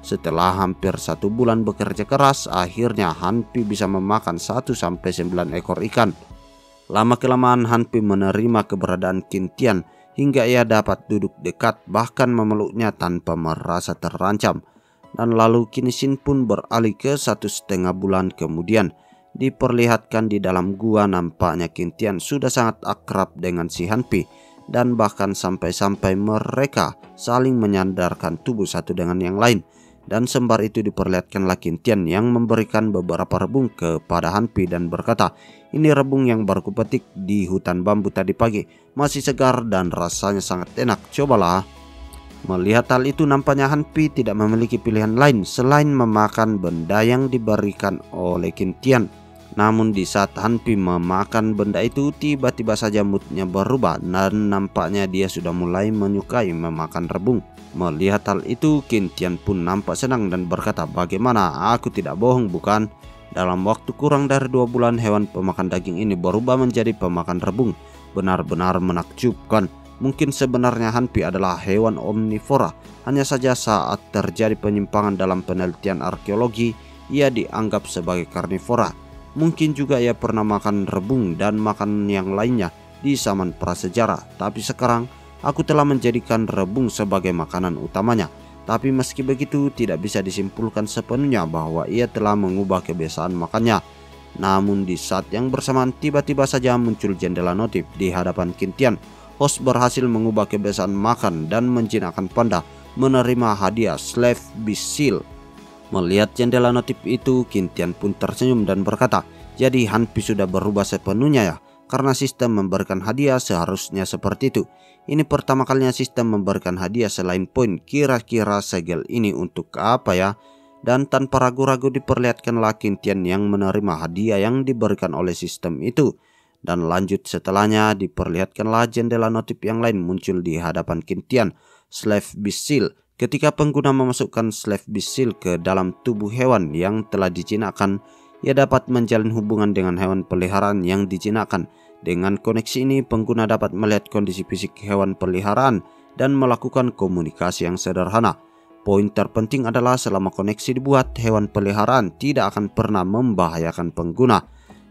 Setelah hampir 1 bulan bekerja keras, akhirnya Han Pi bisa memakan 1-9 ekor ikan. Lama-kelamaan Han Pi menerima keberadaan Qintian hingga ia dapat duduk dekat bahkan memeluknya tanpa merasa terancam. Dan lalu Qintian pun beralih ke 1,5 bulan kemudian. Diperlihatkan di dalam gua nampaknya Qintian sudah sangat akrab dengan si Han Pi dan bahkan sampai-sampai mereka saling menyandarkan tubuh satu dengan yang lain. Dan sembari itu diperlihatkanlah Qintian yang memberikan beberapa rebung kepada Han Pi dan berkata, ini rebung yang baru kupetik di hutan bambu tadi pagi, masih segar dan rasanya sangat enak, cobalah. Melihat hal itu, nampaknya Hanpi tidak memiliki pilihan lain selain memakan benda yang diberikan oleh Qintian. Namun di saat Hanpi memakan benda itu, tiba-tiba saja moodnya berubah dan nampaknya dia sudah mulai menyukai memakan rebung. Melihat hal itu, Qintian pun nampak senang dan berkata, "Bagaimana, aku tidak bohong bukan? Dalam waktu kurang dari 2 bulan hewan pemakan daging ini berubah menjadi pemakan rebung. Benar-benar menakjubkan. Mungkin sebenarnya Hanpi adalah hewan omnivora. Hanya saja saat terjadi penyimpangan dalam penelitian arkeologi, ia dianggap sebagai karnivora. Mungkin juga ia pernah makan rebung dan makan yang lainnya di zaman prasejarah. Tapi sekarang aku telah menjadikan rebung sebagai makanan utamanya. Tapi meski begitu, tidak bisa disimpulkan sepenuhnya bahwa ia telah mengubah kebiasaan makannya." Namun di saat yang bersamaan, tiba-tiba saja muncul jendela notif di hadapan Qintian. Host berhasil mengubah kebiasaan makan dan menjinakkan panda menerima hadiah Slave Beast Seal. Melihat jendela notif itu, Qintian pun tersenyum dan berkata, "Jadi Hanpi sudah berubah sepenuhnya ya? Karena sistem memberikan hadiah seharusnya seperti itu. Ini pertama kalinya sistem memberikan hadiah selain poin. Kira-kira segel ini untuk apa ya?" Dan tanpa ragu-ragu diperlihatkanlah Qintian yang menerima hadiah yang diberikan oleh sistem itu. Dan lanjut setelahnya diperlihatkanlah jendela notif yang lain muncul di hadapan Qintian, Slave Beast Seal. Ketika pengguna memasukkan Slave Beast Seal ke dalam tubuh hewan yang telah dijinakkan, ia dapat menjalin hubungan dengan hewan peliharaan yang dijinakkan. Dengan koneksi ini, pengguna dapat melihat kondisi fisik hewan peliharaan dan melakukan komunikasi yang sederhana. Poin terpenting adalah selama koneksi dibuat, hewan peliharaan tidak akan pernah membahayakan pengguna.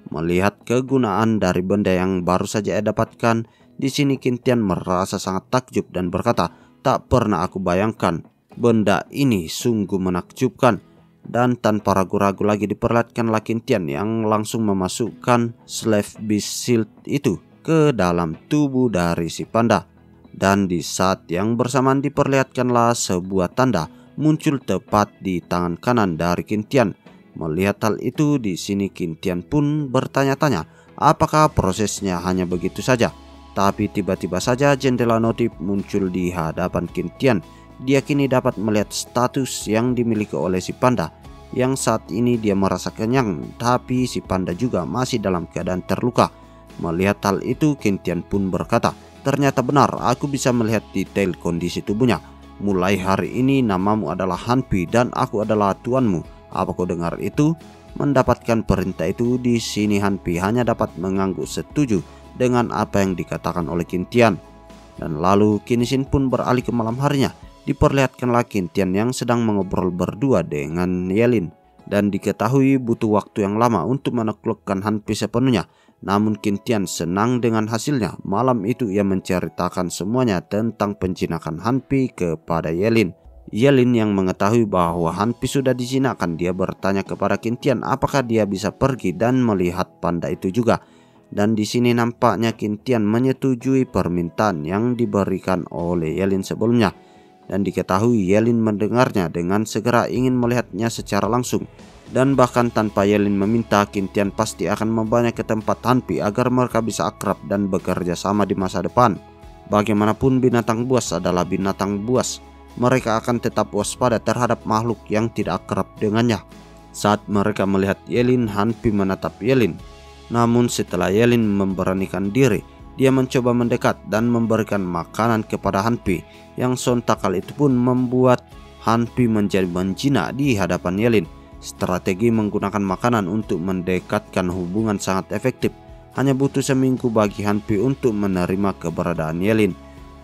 Melihat kegunaan dari benda yang baru saja ia dapatkan, di sini Qintian merasa sangat takjub dan berkata, "Tak pernah aku bayangkan, benda ini sungguh menakjubkan." Dan tanpa ragu-ragu lagi diperlihatkanlah Qintian yang langsung memasukkan Slave Beast Shield itu ke dalam tubuh dari si panda. Dan di saat yang bersamaan diperlihatkanlah sebuah tanda muncul tepat di tangan kanan dari Qintian. Melihat hal itu, di sini Qintian pun bertanya-tanya apakah prosesnya hanya begitu saja. Tapi tiba-tiba saja jendela notif muncul di hadapan Qintian. Dia kini dapat melihat status yang dimiliki oleh si panda, yang saat ini dia merasa kenyang, tapi si panda juga masih dalam keadaan terluka. Melihat hal itu, Qintian pun berkata, "Ternyata benar, aku bisa melihat detail kondisi tubuhnya. Mulai hari ini namamu adalah Hanpi dan aku adalah tuanmu. Apa kau dengar itu?" Mendapatkan perintah itu, di sini Hanpi hanya dapat mengangguk setuju dengan apa yang dikatakan oleh Qintian. Dan lalu Qintian pun beralih ke malam harinya. Diperlihatkanlah Qintian yang sedang mengobrol berdua dengan Yelin. Dan diketahui butuh waktu yang lama untuk menaklukkan Hanpi sepenuhnya. Namun Qintian senang dengan hasilnya. Malam itu ia menceritakan semuanya tentang penjinakan Hanpi kepada Yelin. Yelin yang mengetahui bahwa Hanpi sudah dijinakkan, dia bertanya kepada Qintian apakah dia bisa pergi dan melihat panda itu juga. Dan di sini nampaknya Qintian menyetujui permintaan yang diberikan oleh Yelin sebelumnya. Dan diketahui Yelin mendengarnya dengan segera ingin melihatnya secara langsung. Dan bahkan tanpa Yelin meminta, Qintian pasti akan membawanya ke tempat Hanpi agar mereka bisa akrab dan bekerja sama di masa depan. Bagaimanapun binatang buas adalah binatang buas. Mereka akan tetap waspada terhadap makhluk yang tidak akrab dengannya. Saat mereka melihat Yelin, Hanpi menatap Yelin. Namun setelah Yelin memberanikan diri, dia mencoba mendekat dan memberikan makanan kepada Hanpi, yang sontak hal itu pun membuat Hanpi menjadi menjinak di hadapan Yelin. Strategi menggunakan makanan untuk mendekatkan hubungan sangat efektif. Hanya butuh seminggu bagi Hanpi untuk menerima keberadaan Yelin.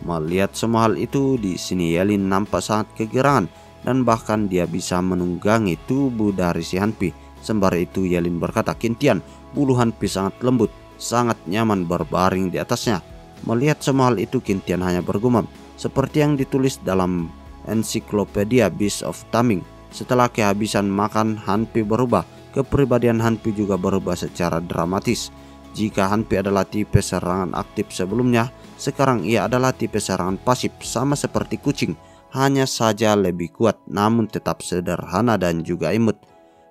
Melihat semua hal itu, di sini Yelin nampak sangat kegirangan dan bahkan dia bisa menunggangi tubuh dari si Hanpi. Sembari itu Yelin berkata, "Qintian, bulu Hanpi sangat lembut, sangat nyaman berbaring di atasnya." Melihat semua hal itu, Qintian hanya bergumam, seperti yang ditulis dalam ensiklopedia Beast of Taming. Setelah kehabisan makan, Hanpi berubah. Kepribadian Hanpi juga berubah secara dramatis. Jika Hanpi adalah tipe serangan aktif sebelumnya, sekarang ia adalah tipe serangan pasif, sama seperti kucing, hanya saja lebih kuat namun tetap sederhana dan juga imut.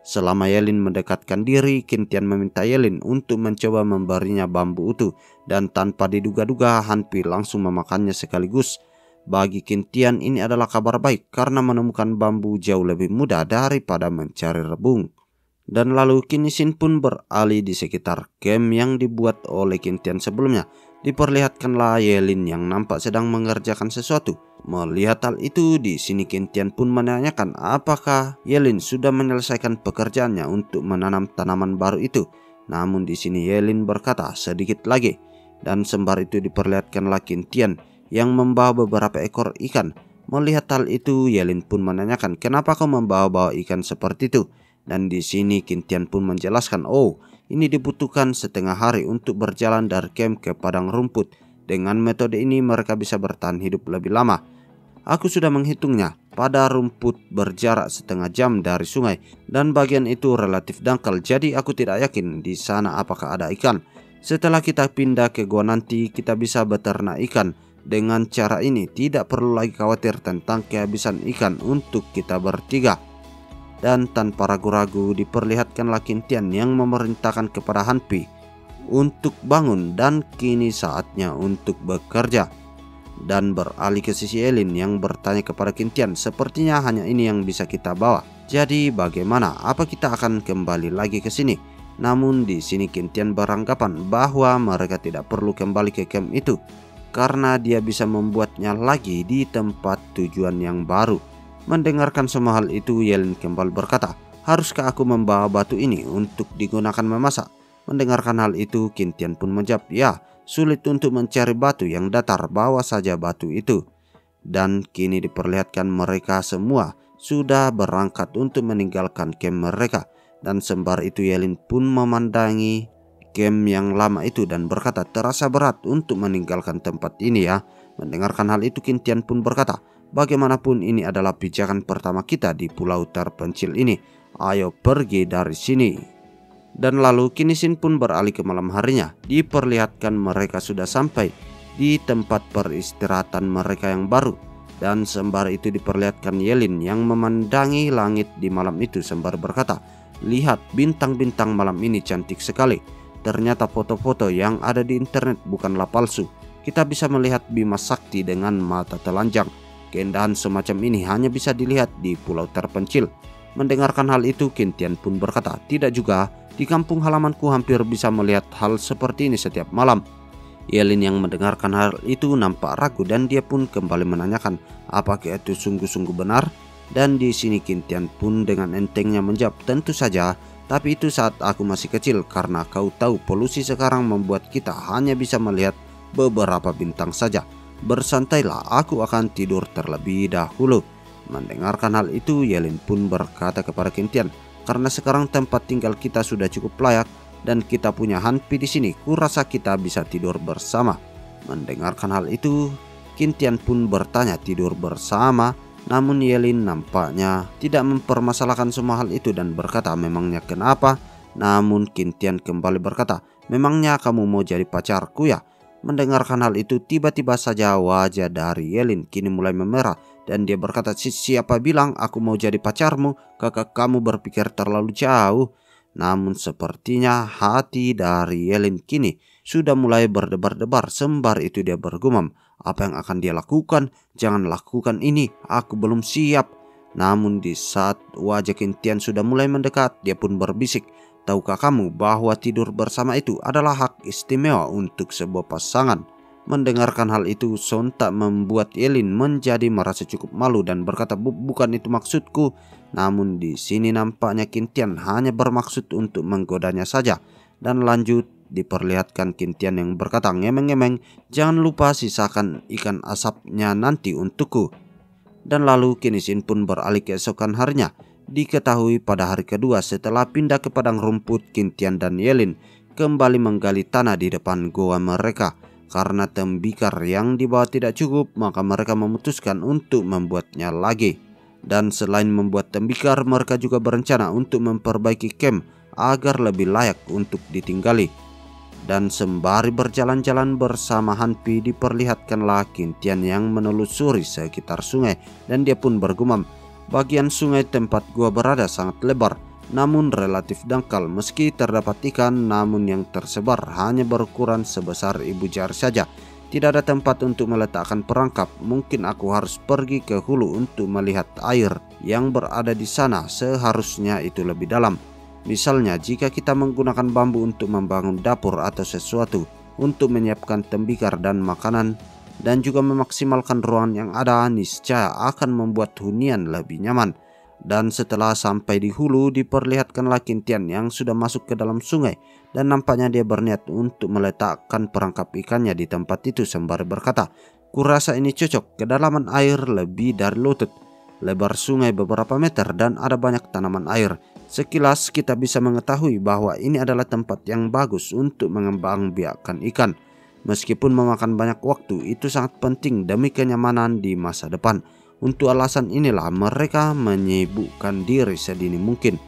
Selama Yelin mendekatkan diri, Qintian meminta Yelin untuk mencoba memberinya bambu utuh, dan tanpa diduga-duga Hanpi langsung memakannya sekaligus. Bagi Kintian ini adalah kabar baik karena menemukan bambu jauh lebih mudah daripada mencari rebung. Dan lalu kini Sin pun beralih di sekitar camp yang dibuat oleh Kintian sebelumnya. Diperlihatkanlah Yelin yang nampak sedang mengerjakan sesuatu. Melihat hal itu, di sini Kintian pun menanyakan apakah Yelin sudah menyelesaikan pekerjaannya untuk menanam tanaman baru itu. Namun di sini Yelin berkata sedikit lagi. Dan sembari itu diperlihatkanlah Kintian yang membawa beberapa ekor ikan. Melihat hal itu, Yelin pun menanyakan, kenapa kau membawa-bawa ikan seperti itu? Dan di sini Kintian pun menjelaskan, oh, ini dibutuhkan setengah hari untuk berjalan dari camp ke padang rumput. Dengan metode ini mereka bisa bertahan hidup lebih lama. Aku sudah menghitungnya. Pada rumput berjarak setengah jam dari sungai dan bagian itu relatif dangkal, jadi aku tidak yakin di sana apakah ada ikan. Setelah kita pindah ke gua nanti, kita bisa beternak ikan. Dengan cara ini tidak perlu lagi khawatir tentang kehabisan ikan untuk kita bertiga. Dan tanpa ragu-ragu diperlihatkanlah Kintian yang memerintahkan kepada Hanpi untuk bangun dan kini saatnya untuk bekerja. Dan beralih ke sisi Yelin yang bertanya kepada Kintian, sepertinya hanya ini yang bisa kita bawa. Jadi bagaimana? Apa kita akan kembali lagi ke sini? Namun di sini Kintian beranggapan bahwa mereka tidak perlu kembali ke camp itu karena dia bisa membuatnya lagi di tempat tujuan yang baru. Mendengarkan semua hal itu, Yelin kembali berkata, haruskah aku membawa batu ini untuk digunakan memasak? Mendengarkan hal itu, Kintian pun menjawab, ya, sulit untuk mencari batu yang datar, bawa saja batu itu. Dan kini diperlihatkan mereka semua sudah berangkat untuk meninggalkan camp mereka. Dan sembari itu Yelin pun memandangi camp yang lama itu dan berkata, terasa berat untuk meninggalkan tempat ini ya. Mendengarkan hal itu Kintian pun berkata, bagaimanapun ini adalah pijakan pertama kita di pulau terpencil ini. Ayo pergi dari sini. Dan lalu kini Sin pun beralih ke malam harinya. Diperlihatkan mereka sudah sampai di tempat peristirahatan mereka yang baru. Dan sembari itu diperlihatkan Yelin yang memandangi langit di malam itu sembari berkata, lihat bintang-bintang malam ini cantik sekali. Ternyata foto-foto yang ada di internet bukanlah palsu. Kita bisa melihat Bima Sakti dengan mata telanjang. Keindahan semacam ini hanya bisa dilihat di pulau terpencil. Mendengarkan hal itu Kintian pun berkata, tidak juga, di kampung halamanku hampir bisa melihat hal seperti ini setiap malam. Yelin yang mendengarkan hal itu nampak ragu dan dia pun kembali menanyakan apakah itu sungguh-sungguh benar. Dan di sini Kintian pun dengan entengnya menjawab, tentu saja, tapi itu saat aku masih kecil karena kau tahu polusi sekarang membuat kita hanya bisa melihat beberapa bintang saja. Bersantailah, aku akan tidur terlebih dahulu. Mendengarkan hal itu Yelin pun berkata kepada Kintian, karena sekarang tempat tinggal kita sudah cukup layak dan kita punya Hanpi di sini, kurasa kita bisa tidur bersama. Mendengarkan hal itu Kintian pun bertanya tidur bersama. Namun Yelin nampaknya tidak mempermasalahkan semua hal itu dan berkata, memangnya kenapa? Namun Kintian kembali berkata, memangnya kamu mau jadi pacarku ya? Mendengarkan hal itu tiba-tiba saja wajah dari Yelin kini mulai memerah dan dia berkata, siapa bilang aku mau jadi pacarmu? Kakak kamu berpikir terlalu jauh. Namun sepertinya hati dari Yelin kini sudah mulai berdebar-debar. Sembari itu dia bergumam, apa yang akan dia lakukan? Jangan lakukan ini, aku belum siap. Namun di saat wajah Kintian sudah mulai mendekat, dia pun berbisik, tahukah kamu bahwa tidur bersama itu adalah hak istimewa untuk sebuah pasangan? Mendengarkan hal itu sontak membuat Yelin menjadi merasa cukup malu dan berkata, bukan itu maksudku. Namun di sini nampaknya Kintian hanya bermaksud untuk menggodanya saja. Dan lanjut diperlihatkan Kintian yang berkata ngemeng-ngemeng, jangan lupa sisakan ikan asapnya nanti untukku. Dan lalu kini Sin pun beralih keesokan harinya. Diketahui pada hari kedua setelah pindah ke padang rumput, Kintian dan Yelin kembali menggali tanah di depan goa mereka. Karena tembikar yang dibawa tidak cukup, maka mereka memutuskan untuk membuatnya lagi. Dan selain membuat tembikar, mereka juga berencana untuk memperbaiki camp agar lebih layak untuk ditinggali. Dan sembari berjalan-jalan bersama Hanpi diperlihatkanlah Kintian yang menelusuri sekitar sungai. Dan dia pun bergumam, bagian sungai tempat gua berada sangat lebar, namun relatif dangkal. Meski terdapat ikan, namun yang tersebar hanya berukuran sebesar ibu jari saja. Tidak ada tempat untuk meletakkan perangkap. Mungkin aku harus pergi ke hulu untuk melihat air yang berada di sana. Seharusnya itu lebih dalam. Misalnya jika kita menggunakan bambu untuk membangun dapur atau sesuatu untuk menyiapkan tembikar dan makanan, dan juga memaksimalkan ruangan yang ada, niscaya akan membuat hunian lebih nyaman. Dan setelah sampai di hulu, diperlihatkanlah Kintian yang sudah masuk ke dalam sungai, dan nampaknya dia berniat untuk meletakkan perangkap ikannya di tempat itu sembari berkata, "Kurasa ini cocok, kedalaman air lebih dari lutut, lebar sungai beberapa meter, dan ada banyak tanaman air. Sekilas kita bisa mengetahui bahwa ini adalah tempat yang bagus untuk mengembangbiakkan ikan. Meskipun memakan banyak waktu, itu sangat penting demi kenyamanan di masa depan. Untuk alasan inilah mereka menyibukkan diri sedini mungkin."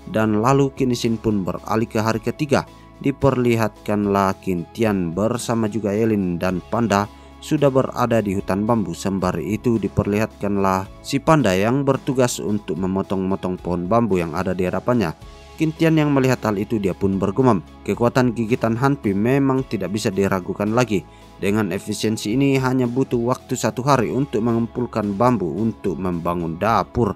Dan lalu Kinisin pun beralih ke hari ketiga. Diperlihatkanlah Kintian bersama juga Yelin dan Panda sudah berada di hutan bambu. Sembari itu diperlihatkanlah si Panda yang bertugas untuk memotong-motong pohon bambu yang ada di hadapannya. Kintian yang melihat hal itu, dia pun bergumam, kekuatan gigitan Hanpi memang tidak bisa diragukan lagi. Dengan efisiensi ini hanya butuh waktu 1 hari untuk mengumpulkan bambu untuk membangun dapur.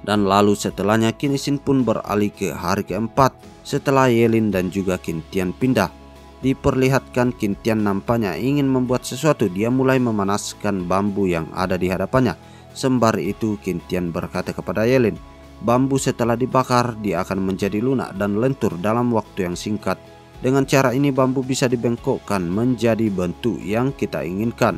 Dan lalu setelahnya Kinisin pun beralih ke hari keempat setelah Yelin dan juga Kintian pindah. Diperlihatkan Kintian nampaknya ingin membuat sesuatu. Dia mulai memanaskan bambu yang ada di hadapannya. Sembari itu Kintian berkata kepada Yelin, "Bambu setelah dibakar dia akan menjadi lunak dan lentur dalam waktu yang singkat. Dengan cara ini bambu bisa dibengkokkan menjadi bentuk yang kita inginkan."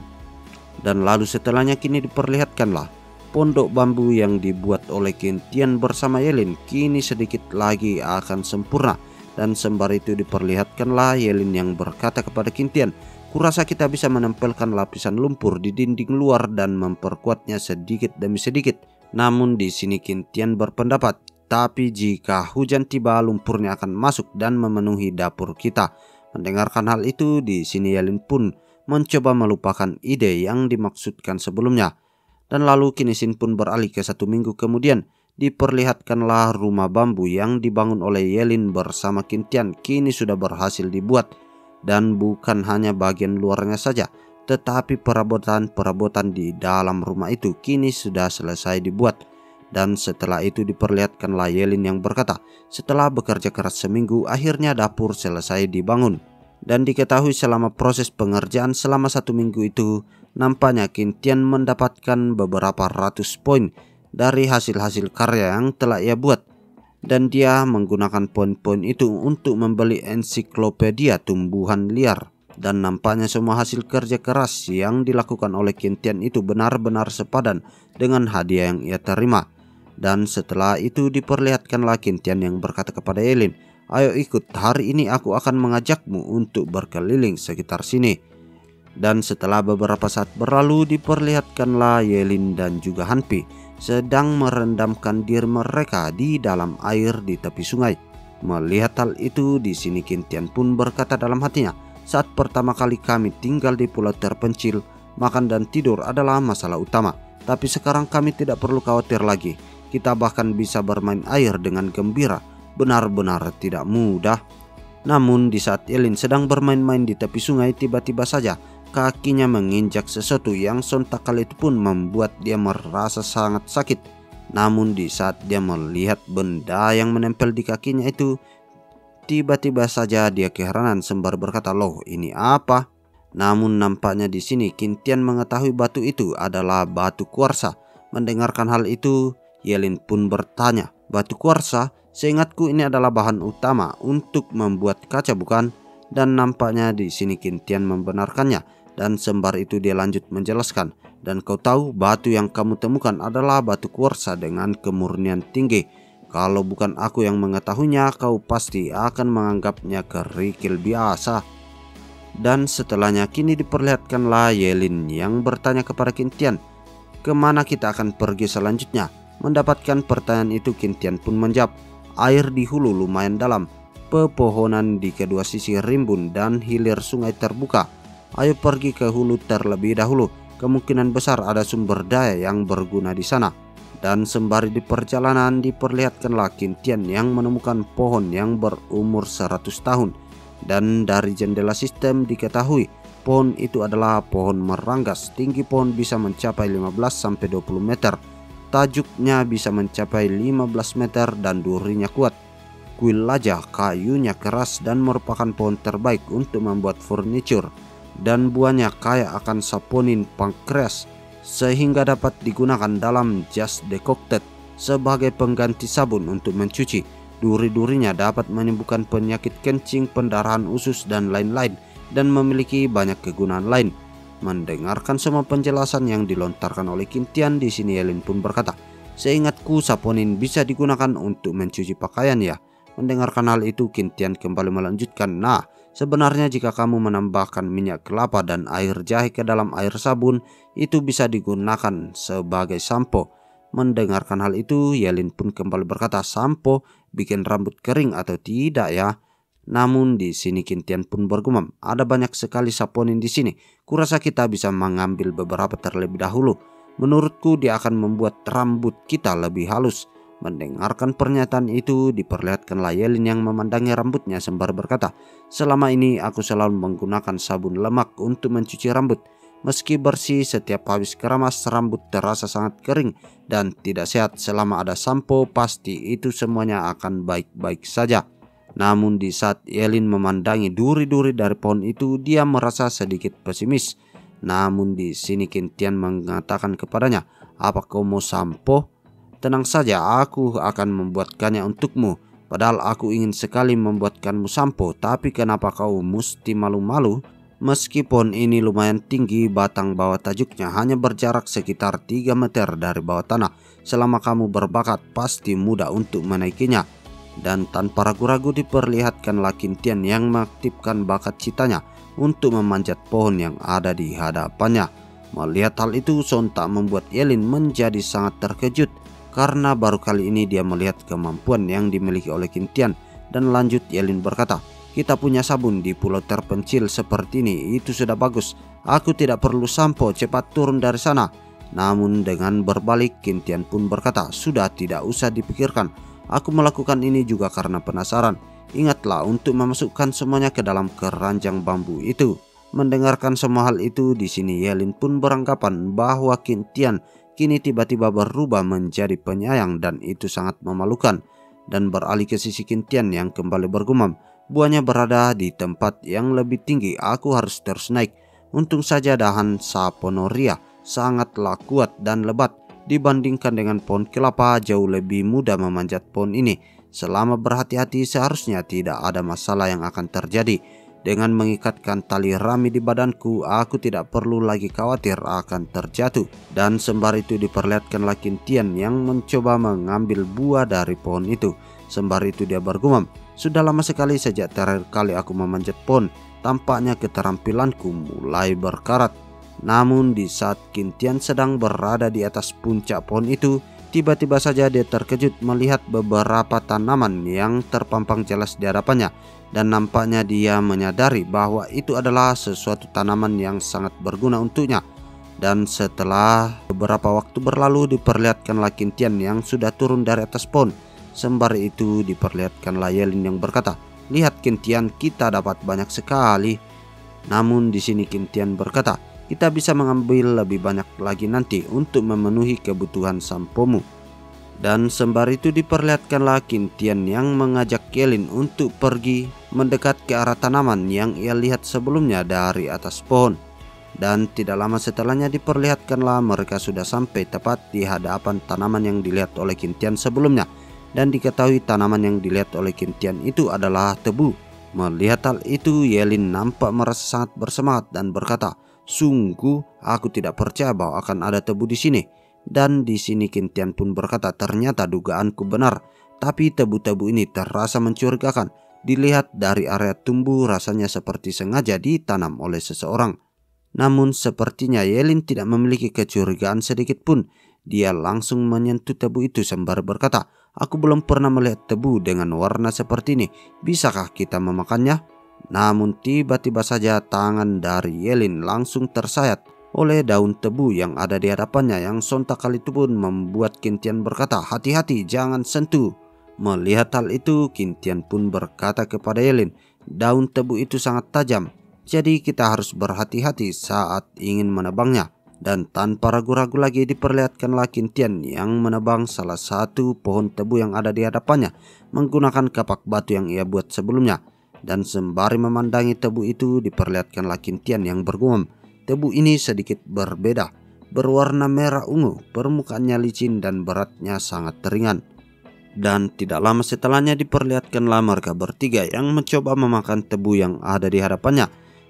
Dan lalu setelahnya kini diperlihatkanlah pondok bambu yang dibuat oleh Kintian bersama Yelin kini sedikit lagi akan sempurna. Dan sembari itu diperlihatkanlah Yelin yang berkata kepada Kintian, "Kurasa kita bisa menempelkan lapisan lumpur di dinding luar dan memperkuatnya sedikit demi sedikit." Namun di sini Kintian berpendapat, "Tapi jika hujan tiba, lumpurnya akan masuk dan memenuhi dapur kita." Mendengarkan hal itu, di sini Yelin pun mencoba melupakan ide yang dimaksudkan sebelumnya. Dan lalu Kinisin pun beralih ke 1 minggu kemudian. Diperlihatkanlah rumah bambu yang dibangun oleh Yelin bersama Kintian kini sudah berhasil dibuat. Dan bukan hanya bagian luarnya saja, tetapi perabotan-perabotan di dalam rumah itu kini sudah selesai dibuat. Dan setelah itu diperlihatkanlah Yelin yang berkata, setelah bekerja keras seminggu, akhirnya dapur selesai dibangun. Dan diketahui selama proses pengerjaan selama 1 minggu itu, nampaknya Kintian mendapatkan beberapa ratus poin dari hasil-hasil karya yang telah ia buat. Dan dia menggunakan poin-poin itu untuk membeli ensiklopedia tumbuhan liar. Dan nampaknya semua hasil kerja keras yang dilakukan oleh Kintian itu benar-benar sepadan dengan hadiah yang ia terima. Dan setelah itu diperlihatkanlah Kintian yang berkata kepada Yelin, "Ayo ikut, hari ini aku akan mengajakmu untuk berkeliling sekitar sini." Dan setelah beberapa saat berlalu, diperlihatkanlah Yelin dan juga Hanpi sedang merendamkan diri mereka di dalam air di tepi sungai. Melihat hal itu, di sini Kintian pun berkata dalam hatinya, "Saat pertama kali kami tinggal di pulau terpencil, makan dan tidur adalah masalah utama. Tapi sekarang kami tidak perlu khawatir lagi. Kita bahkan bisa bermain air dengan gembira. Benar-benar tidak mudah." Namun di saat Yelin sedang bermain-main di tepi sungai, tiba-tiba saja kakinya menginjak sesuatu yang sontak kali itu pun membuat dia merasa sangat sakit. Namun di saat dia melihat benda yang menempel di kakinya itu, tiba-tiba saja dia keheranan sembari berkata, "Loh, ini apa?" Namun nampaknya di sini Kintian mengetahui batu itu adalah batu kuarsa. Mendengarkan hal itu, Yelin pun bertanya, "Batu kuarsa? Seingatku ini adalah bahan utama untuk membuat kaca, bukan?" Dan nampaknya di sini Kintian membenarkannya. Dan sembari itu dia lanjut menjelaskan, "Dan kau tahu batu yang kamu temukan adalah batu kuarsa dengan kemurnian tinggi. Kalau bukan aku yang mengetahuinya, kau pasti akan menganggapnya kerikil biasa." Dan setelahnya kini diperlihatkanlah Yelin yang bertanya kepada Kintian, "Kemana kita akan pergi selanjutnya?" Mendapatkan pertanyaan itu, Kintian pun menjawab, "Air di hulu lumayan dalam, pepohonan di kedua sisi rimbun dan hilir sungai terbuka. Ayo pergi ke hulu terlebih dahulu. Kemungkinan besar ada sumber daya yang berguna di sana." Dan sembari di perjalanan diperlihatkanlah Kintian yang menemukan pohon yang berumur 100 tahun. Dan dari jendela sistem diketahui Pohon itu adalah pohon meranggas. Tinggi pohon bisa mencapai 15-20 meter. Tajuknya bisa mencapai 15 meter dan durinya kuat. Kuil laja kayunya keras dan merupakan pohon terbaik untuk membuat furniture. Dan buahnya kaya akan saponin pankreas sehingga dapat digunakan dalam jas decocted sebagai pengganti sabun untuk mencuci. Duri-durinya dapat menyembuhkan penyakit kencing, pendarahan usus, dan lain-lain, dan memiliki banyak kegunaan lain. Mendengarkan semua penjelasan yang dilontarkan oleh Qintian, di sini Yelin pun berkata, "Seingatku saponin bisa digunakan untuk mencuci pakaian ya." Mendengarkan hal itu, Qintian kembali melanjutkan, "Nah, sebenarnya jika kamu menambahkan minyak kelapa dan air jahe ke dalam air sabun, itu bisa digunakan sebagai sampo." Mendengarkan hal itu, Yelin pun kembali berkata, "Sampo bikin rambut kering atau tidak ya?" Namun di sini Qintian pun bergumam, "Ada banyak sekali saponin di sini. Kurasa kita bisa mengambil beberapa terlebih dahulu. Menurutku dia akan membuat rambut kita lebih halus." Mendengarkan pernyataan itu, diperlihatkanlah Yelin yang memandangi rambutnya sembari berkata, "Selama ini aku selalu menggunakan sabun lemak untuk mencuci rambut. Meski bersih, setiap habis keramas rambut terasa sangat kering dan tidak sehat. Selama ada sampo, pasti itu semuanya akan baik-baik saja." Namun di saat Yelin memandangi duri-duri dari pohon itu, dia merasa sedikit pesimis. Namun di sini Qintian mengatakan kepadanya, "Apa kau mau sampo? Tenang saja, aku akan membuatkannya untukmu. Padahal aku ingin sekali membuatkanmu sampo, tapi kenapa kau mesti malu-malu?" Meski pohon ini lumayan tinggi, batang bawah tajuknya hanya berjarak sekitar 3 meter dari bawah tanah. Selama kamu berbakat, pasti mudah untuk menaikinya. Dan tanpa ragu-ragu diperlihatkanlah Qintian yang mengaktifkan bakat citanya untuk memanjat pohon yang ada di hadapannya. Melihat hal itu sontak membuat Yelin menjadi sangat terkejut, karena baru kali ini dia melihat kemampuan yang dimiliki oleh Qintian. Dan lanjut Yelin berkata, "Kita punya sabun di pulau terpencil seperti ini, itu sudah bagus. Aku tidak perlu sampo, cepat turun dari sana." Namun dengan berbalik, Qintian pun berkata, "Sudah, tidak usah dipikirkan. Aku melakukan ini juga karena penasaran. Ingatlah untuk memasukkan semuanya ke dalam keranjang bambu itu." Mendengarkan semua hal itu, di sini Yelin pun beranggapan bahwa Qintian kini tiba-tiba berubah menjadi penyayang, dan itu sangat memalukan. Dan beralih ke sisi Qintian yang kembali bergumam, "Buahnya berada di tempat yang lebih tinggi, aku harus terus naik. Untung saja dahan saponoria sangatlah kuat dan lebat. Dibandingkan dengan pohon kelapa, jauh lebih mudah memanjat pohon ini. Selama berhati-hati seharusnya tidak ada masalah yang akan terjadi. Dengan mengikatkan tali rami di badanku, aku tidak perlu lagi khawatir akan terjatuh." Dan sembari itu diperlihatkanlah Qintian yang mencoba mengambil buah dari pohon itu. Sembari itu dia bergumam, "Sudah lama sekali sejak terakhir kali aku memanjat pohon. Tampaknya keterampilanku mulai berkarat." Namun di saat Qintian sedang berada di atas puncak pohon itu, tiba-tiba saja dia terkejut melihat beberapa tanaman yang terpampang jelas di hadapannya. Dan nampaknya dia menyadari bahwa itu adalah sesuatu tanaman yang sangat berguna untuknya. Dan setelah beberapa waktu berlalu, diperlihatkanlah Qintian yang sudah turun dari atas pohon. Sembari itu diperlihatkanlah Yelin yang berkata, "Lihat Qintian, kita dapat banyak sekali." Namun di sini Qintian berkata, "Kita bisa mengambil lebih banyak lagi nanti untuk memenuhi kebutuhan sampomu." Dan sembari itu diperlihatkanlah Qintian yang mengajak Yelin untuk pergi mendekat ke arah tanaman yang ia lihat sebelumnya dari atas pohon. Dan tidak lama setelahnya diperlihatkanlah mereka sudah sampai tepat di hadapan tanaman yang dilihat oleh Qintian sebelumnya. Dan diketahui tanaman yang dilihat oleh Qintian itu adalah tebu. Melihat hal itu, Yelin nampak merasa sangat bersemangat dan berkata, "Sungguh, aku tidak percaya bahwa akan ada tebu di sini." Dan di sini Qintian pun berkata, "Ternyata dugaanku benar. Tapi tebu-tebu ini terasa mencurigakan. Dilihat dari area tumbuh, rasanya seperti sengaja ditanam oleh seseorang." Namun sepertinya Yelin tidak memiliki kecurigaan sedikit pun. Dia langsung menyentuh tebu itu sembari berkata, "Aku belum pernah melihat tebu dengan warna seperti ini. Bisakah kita memakannya?" Namun tiba-tiba saja tangan dari Yelin langsung tersayat oleh daun tebu yang ada di hadapannya, yang sontak kali itu pun membuat Qintian berkata, "Hati-hati, jangan sentuh." Melihat hal itu, Qintian pun berkata kepada Yelin, "Daun tebu itu sangat tajam. Jadi kita harus berhati-hati saat ingin menebangnya. Dan tanpa ragu-ragu lagi diperlihatkanlah Qintian yang menebang salah satu pohon tebu yang ada di hadapannya menggunakan kapak batu yang ia buat sebelumnya. Dan sembari memandangi tebu itu diperlihatkanlah Qintian yang bergumam. Tebu ini sedikit berbeda, berwarna merah ungu, permukaannya licin dan beratnya sangat ringan. Dan tidak lama setelahnya diperlihatkanlah mereka bertiga yang mencoba memakan tebu yang ada di hadapannya.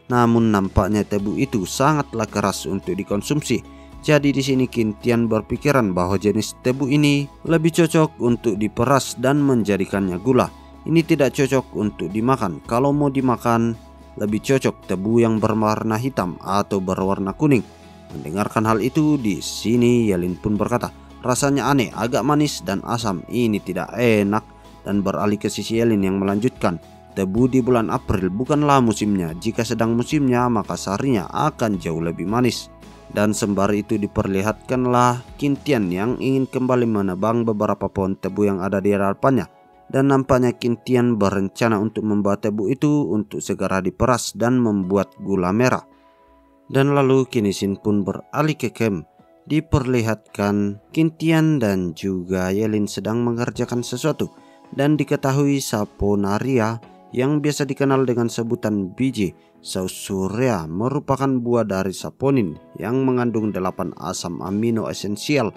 Namun nampaknya tebu itu sangatlah keras untuk dikonsumsi. Jadi di sini Qintian berpikiran bahwa jenis tebu ini lebih cocok untuk diperas dan menjadikannya gula. Ini tidak cocok untuk dimakan. Kalau mau dimakan, lebih cocok tebu yang berwarna hitam atau berwarna kuning. Mendengarkan hal itu, di sini Yelin pun berkata, rasanya aneh, agak manis dan asam. Ini tidak enak. Dan beralih ke sisi Yelin yang melanjutkan, tebu di bulan April bukanlah musimnya. Jika sedang musimnya, maka sarinya akan jauh lebih manis. Dan sembari itu diperlihatkanlah Qintian yang ingin kembali menebang beberapa pohon tebu yang ada di hadapannya. Dan nampaknya Qintian berencana untuk membawa tebu itu untuk segera diperas dan membuat gula merah. Dan lalu kini Shin pun beralih ke camp. Diperlihatkan Qintian dan juga Yelin sedang mengerjakan sesuatu. Dan diketahui Saponaria yang biasa dikenal dengan sebutan biji Sausurea merupakan buah dari saponin yang mengandung 8 asam amino esensial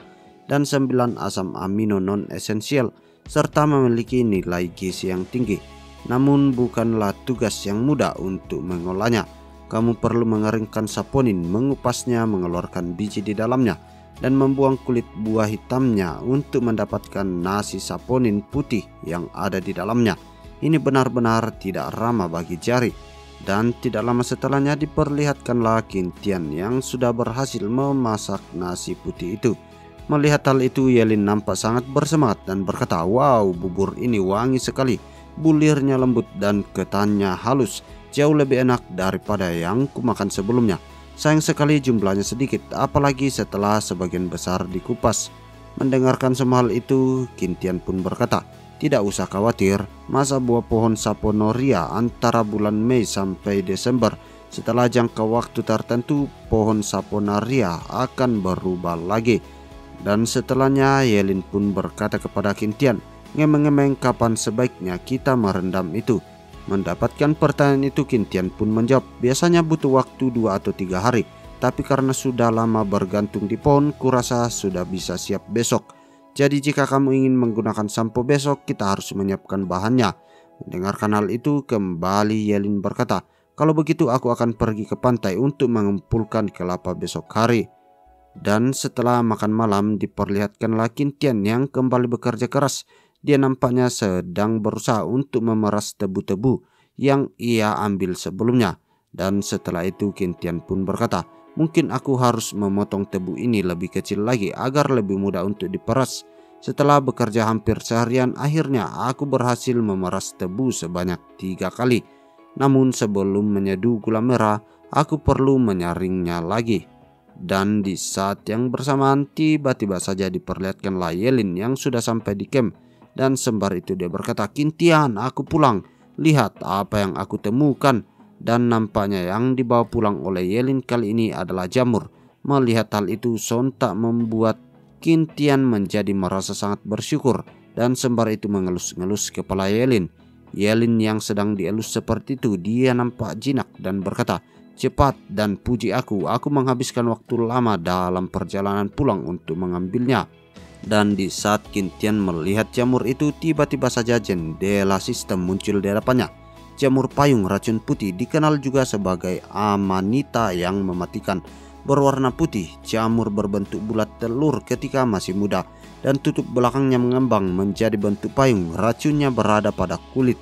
dan 9 asam amino non-esensial serta memiliki nilai gizi yang tinggi. Namun bukanlah tugas yang mudah untuk mengolahnya. Kamu perlu mengeringkan saponin, mengupasnya, mengeluarkan biji di dalamnya, dan membuang kulit buah hitamnya untuk mendapatkan nasi saponin putih yang ada di dalamnya. Ini benar-benar tidak ramah bagi jari. Dan tidak lama setelahnya diperlihatkanlah Qintian yang sudah berhasil memasak nasi putih itu. Melihat hal itu, Yelin nampak sangat bersemangat dan berkata, wow, bubur ini wangi sekali. Bulirnya lembut dan ketannya halus. Jauh lebih enak daripada yang kumakan sebelumnya. Sayang sekali jumlahnya sedikit, apalagi setelah sebagian besar dikupas. Mendengarkan semua hal itu, Qintian pun berkata, tidak usah khawatir, masa buah pohon Saponaria antara bulan Mei sampai Desember. Setelah jangka waktu tertentu, pohon Saponaria akan berubah lagi. Dan setelahnya Yelin pun berkata kepada Qintian, ngemeng-ngemeng kapan sebaiknya kita merendam itu. Mendapatkan pertanyaan itu, Qintian pun menjawab, biasanya butuh waktu 2 atau 3 hari. Tapi karena sudah lama bergantung di pohon, kurasa sudah bisa siap besok. Jadi jika kamu ingin menggunakan sampo besok, kita harus menyiapkan bahannya. Mendengarkan hal itu, kembali Yelin berkata, kalau begitu aku akan pergi ke pantai untuk mengumpulkan kelapa besok hari. Dan setelah makan malam diperlihatkanlah Qintian yang kembali bekerja keras. Dia nampaknya sedang berusaha untuk memeras tebu-tebu yang ia ambil sebelumnya. Dan setelah itu Qintian pun berkata, mungkin aku harus memotong tebu ini lebih kecil lagi agar lebih mudah untuk diperas. Setelah bekerja hampir seharian, akhirnya aku berhasil memeras tebu sebanyak 3 kali. Namun sebelum menyeduh gula merah, aku perlu menyaringnya lagi. Dan di saat yang bersamaan tiba-tiba saja diperlihatkanlah Yelin yang sudah sampai di camp. Dan sembari itu dia berkata, Qintian, aku pulang. Lihat apa yang aku temukan. Dan nampaknya yang dibawa pulang oleh Yelin kali ini adalah jamur. Melihat hal itu sontak membuat Qintian menjadi merasa sangat bersyukur. Dan sembari itu mengelus-ngelus kepala Yelin. Yelin yang sedang dielus seperti itu, dia nampak jinak dan berkata, cepat dan puji aku menghabiskan waktu lama dalam perjalanan pulang untuk mengambilnya. Dan di saat Qintian melihat jamur itu, tiba-tiba saja jendela sistem muncul di hadapannya. Jamur payung racun putih dikenal juga sebagai amanita yang mematikan. Berwarna putih, jamur berbentuk bulat telur ketika masih muda dan tutup belakangnya mengembang menjadi bentuk payung. Racunnya berada pada kulit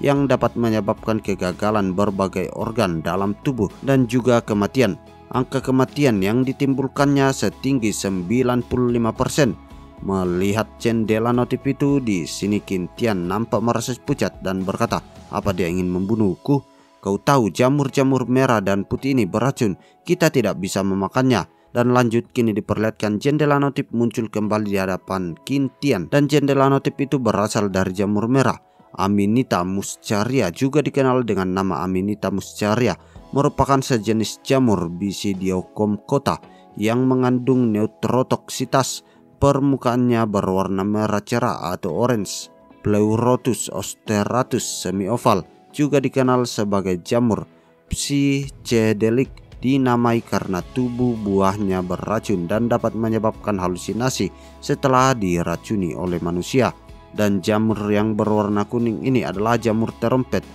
yang dapat menyebabkan kegagalan berbagai organ dalam tubuh dan juga kematian. Angka kematian yang ditimbulkannya setinggi 95%. Melihat jendela notif itu, di sini Qintian nampak merasa pucat dan berkata, apa dia ingin membunuhku? Kau tahu jamur-jamur merah dan putih ini beracun, kita tidak bisa memakannya. Dan lanjut kini diperlihatkan jendela notif muncul kembali di hadapan Qintian. Dan jendela notif itu berasal dari jamur merah. Amanita muscaria, juga dikenal dengan nama Amanita muscaria, merupakan sejenis jamur Basidiocom kota yang mengandung neutrotoksitas. Permukaannya berwarna merah cerah atau orange. Pleurotus osteratus semioval, juga dikenal sebagai jamur psychedelic, dinamai karena tubuh buahnya beracun dan dapat menyebabkan halusinasi setelah diracuni oleh manusia. Dan jamur yang berwarna kuning ini adalah jamur terompet,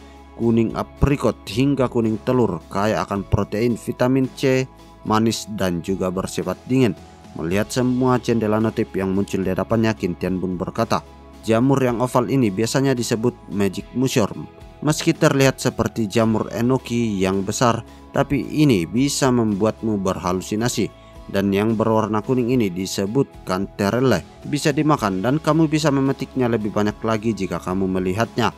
kuning aprikot hingga kuning telur, kaya akan protein, vitamin C, manis dan juga bersifat dingin. Melihat semua jendela notif yang muncul di hadapannya, Qintian pun berkata, jamur yang oval ini biasanya disebut magic mushroom. Meski terlihat seperti jamur enoki yang besar, tapi ini bisa membuatmu berhalusinasi. Dan yang berwarna kuning ini disebut canterelle, bisa dimakan dan kamu bisa memetiknya lebih banyak lagi jika kamu melihatnya.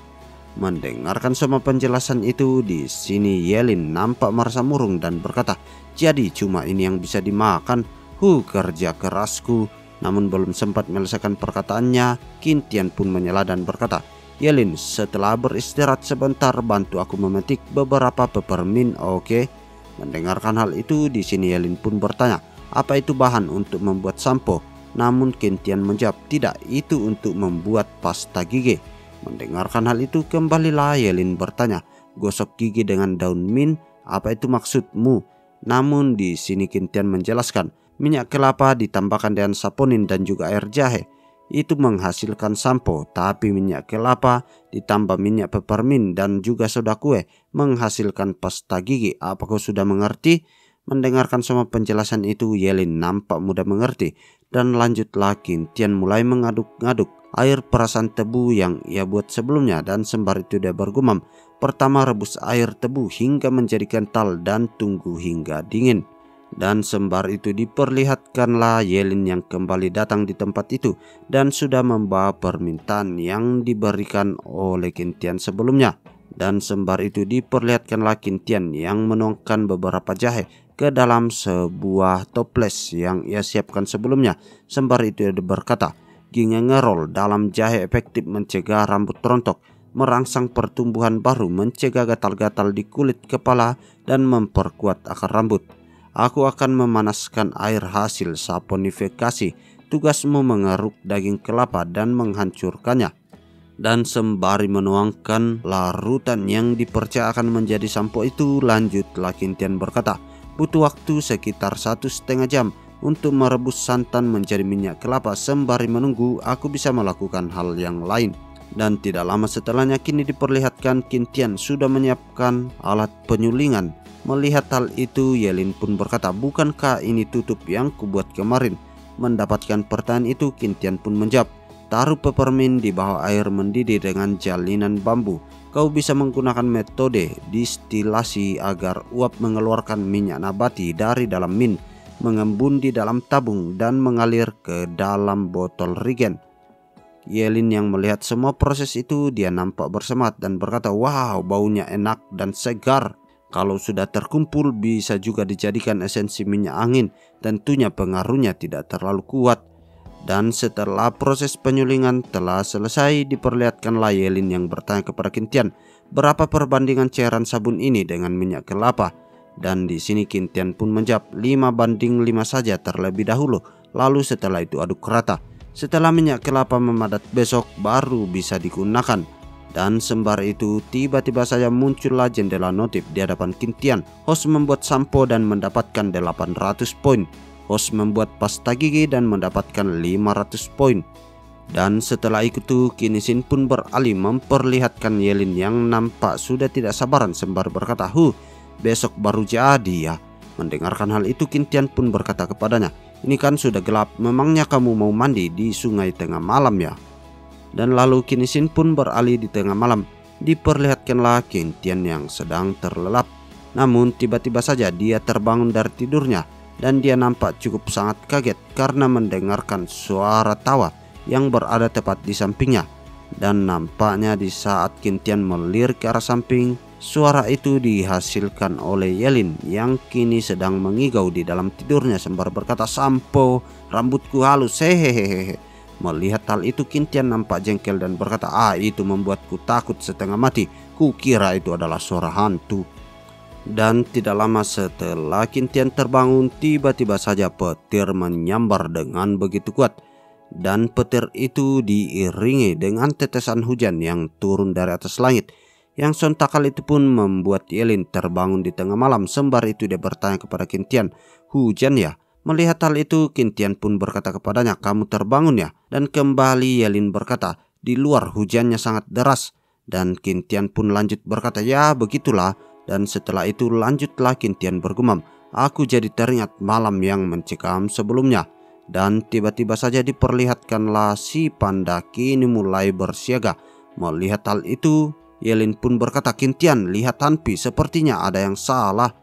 Mendengarkan semua penjelasan itu, di sini Yelin nampak merasa murung dan berkata, jadi cuma ini yang bisa dimakan? Kerja kerasku. Namun belum sempat menyelesaikan perkataannya, Qintian pun menyela dan berkata, Yelin, setelah beristirahat sebentar, bantu aku memetik beberapa peppermint, oke? Mendengarkan hal itu, di sini Yelin pun bertanya, apa itu bahan untuk membuat sampo? Namun Qintian menjawab, tidak, itu untuk membuat pasta gigi. Mendengarkan hal itu, kembalilah Yelin bertanya, gosok gigi dengan daun mint, apa itu maksudmu? Namun di sini Qintian menjelaskan, minyak kelapa ditambahkan dengan saponin dan juga air jahe, itu menghasilkan sampo. Tapi minyak kelapa ditambah minyak peppermint dan juga soda kue menghasilkan pasta gigi. Apa kau sudah mengerti? Mendengarkan semua penjelasan itu, Yelin nampak mudah mengerti. Dan lanjutlah Qintian mulai mengaduk-ngaduk air perasan tebu yang ia buat sebelumnya. Dan sembari itu dia bergumam, pertama rebus air tebu hingga menjadi kental dan tunggu hingga dingin. Dan sembari itu diperlihatkanlah Yelin yang kembali datang di tempat itu dan sudah membawa permintaan yang diberikan oleh Qintian sebelumnya. Dan sembari itu diperlihatkanlah Qintian yang menuangkan beberapa jahe ke dalam sebuah toples yang ia siapkan sebelumnya. Sembari itu dia berkata, gingerol dalam jahe efektif mencegah rambut rontok, merangsang pertumbuhan baru, mencegah gatal-gatal di kulit kepala dan memperkuat akar rambut. Aku akan memanaskan air hasil saponifikasi. Tugasmu mengeruk daging kelapa dan menghancurkannya. Dan sembari menuangkan larutan yang dipercaya akan menjadi sampo itu, lanjutlah Qintian berkata, butuh waktu sekitar 1,5 jam untuk merebus santan menjadi minyak kelapa. Sembari menunggu, aku bisa melakukan hal yang lain. Dan tidak lama setelahnya kini diperlihatkan Qintian sudah menyiapkan alat penyulingan. Melihat hal itu, Yelin pun berkata, bukankah ini tutup yang kubuat kemarin? Mendapatkan pertanyaan itu, Qintian pun menjawab, taruh peppermint di bawah air mendidih dengan jalinan bambu. Kau bisa menggunakan metode distilasi agar uap mengeluarkan minyak nabati dari dalam mint, mengembun di dalam tabung dan mengalir ke dalam botol Regen. Yelin yang melihat semua proses itu, dia nampak bersemangat dan berkata, wow, baunya enak dan segar. Kalau sudah terkumpul bisa juga dijadikan esensi minyak angin. Tentunya pengaruhnya tidak terlalu kuat. Dan setelah proses penyulingan telah selesai, diperlihatkanlah Yelin yang bertanya kepada Qintian, berapa perbandingan cairan sabun ini dengan minyak kelapa? Dan di sini Qintian pun menjawab 5:5 saja terlebih dahulu. Lalu setelah itu aduk rata. Setelah minyak kelapa memadat besok baru bisa digunakan. Dan sembari itu tiba-tiba saja muncullah jendela notif di hadapan Qintian. Host membuat sampo dan mendapatkan 800 poin. Host membuat pasta gigi dan mendapatkan 500 poin. Dan setelah itu Qintian pun beralih memperlihatkan Yelin yang nampak sudah tidak sabaran sembari berkata, besok baru jadi ya. Mendengarkan hal itu Qintian pun berkata kepadanya, ini kan sudah gelap, memangnya kamu mau mandi di sungai tengah malam ya? Dan lalu Qintian pun beralih di tengah malam. Diperlihatkanlah Qintian yang sedang terlelap. Namun tiba-tiba saja dia terbangun dari tidurnya. Dan dia nampak cukup sangat kaget karena mendengarkan suara tawa yang berada tepat di sampingnya. Dan nampaknya di saat Qintian melirik ke arah samping, suara itu dihasilkan oleh Yelin yang kini sedang mengigau di dalam tidurnya sembari berkata, sampo, rambutku halus, hehehehe. Melihat hal itu Qintian nampak jengkel dan berkata, itu membuatku takut setengah mati. Kukira itu adalah suara hantu. Dan tidak lama setelah Kintian terbangun, tiba-tiba saja petir menyambar dengan begitu kuat. Dan petir itu diiringi dengan tetesan hujan yang turun dari atas langit. Yang sontak hal itu pun membuat Yelin terbangun di tengah malam. Sembari itu dia bertanya kepada Kintian, "Hujan ya?" Melihat hal itu, Kintian pun berkata kepadanya, "Kamu terbangun ya?" Dan kembali Yelin berkata, "Di luar hujannya sangat deras." Dan Kintian pun lanjut berkata, "Ya begitulah." Dan setelah itu lanjutlah Kintian bergumam, "Aku jadi teringat malam yang mencekam sebelumnya." Dan tiba-tiba saja diperlihatkanlah si panda kini mulai bersiaga. Melihat hal itu, Yelin pun berkata, "Kintian, lihat Hanpi, sepertinya ada yang salah."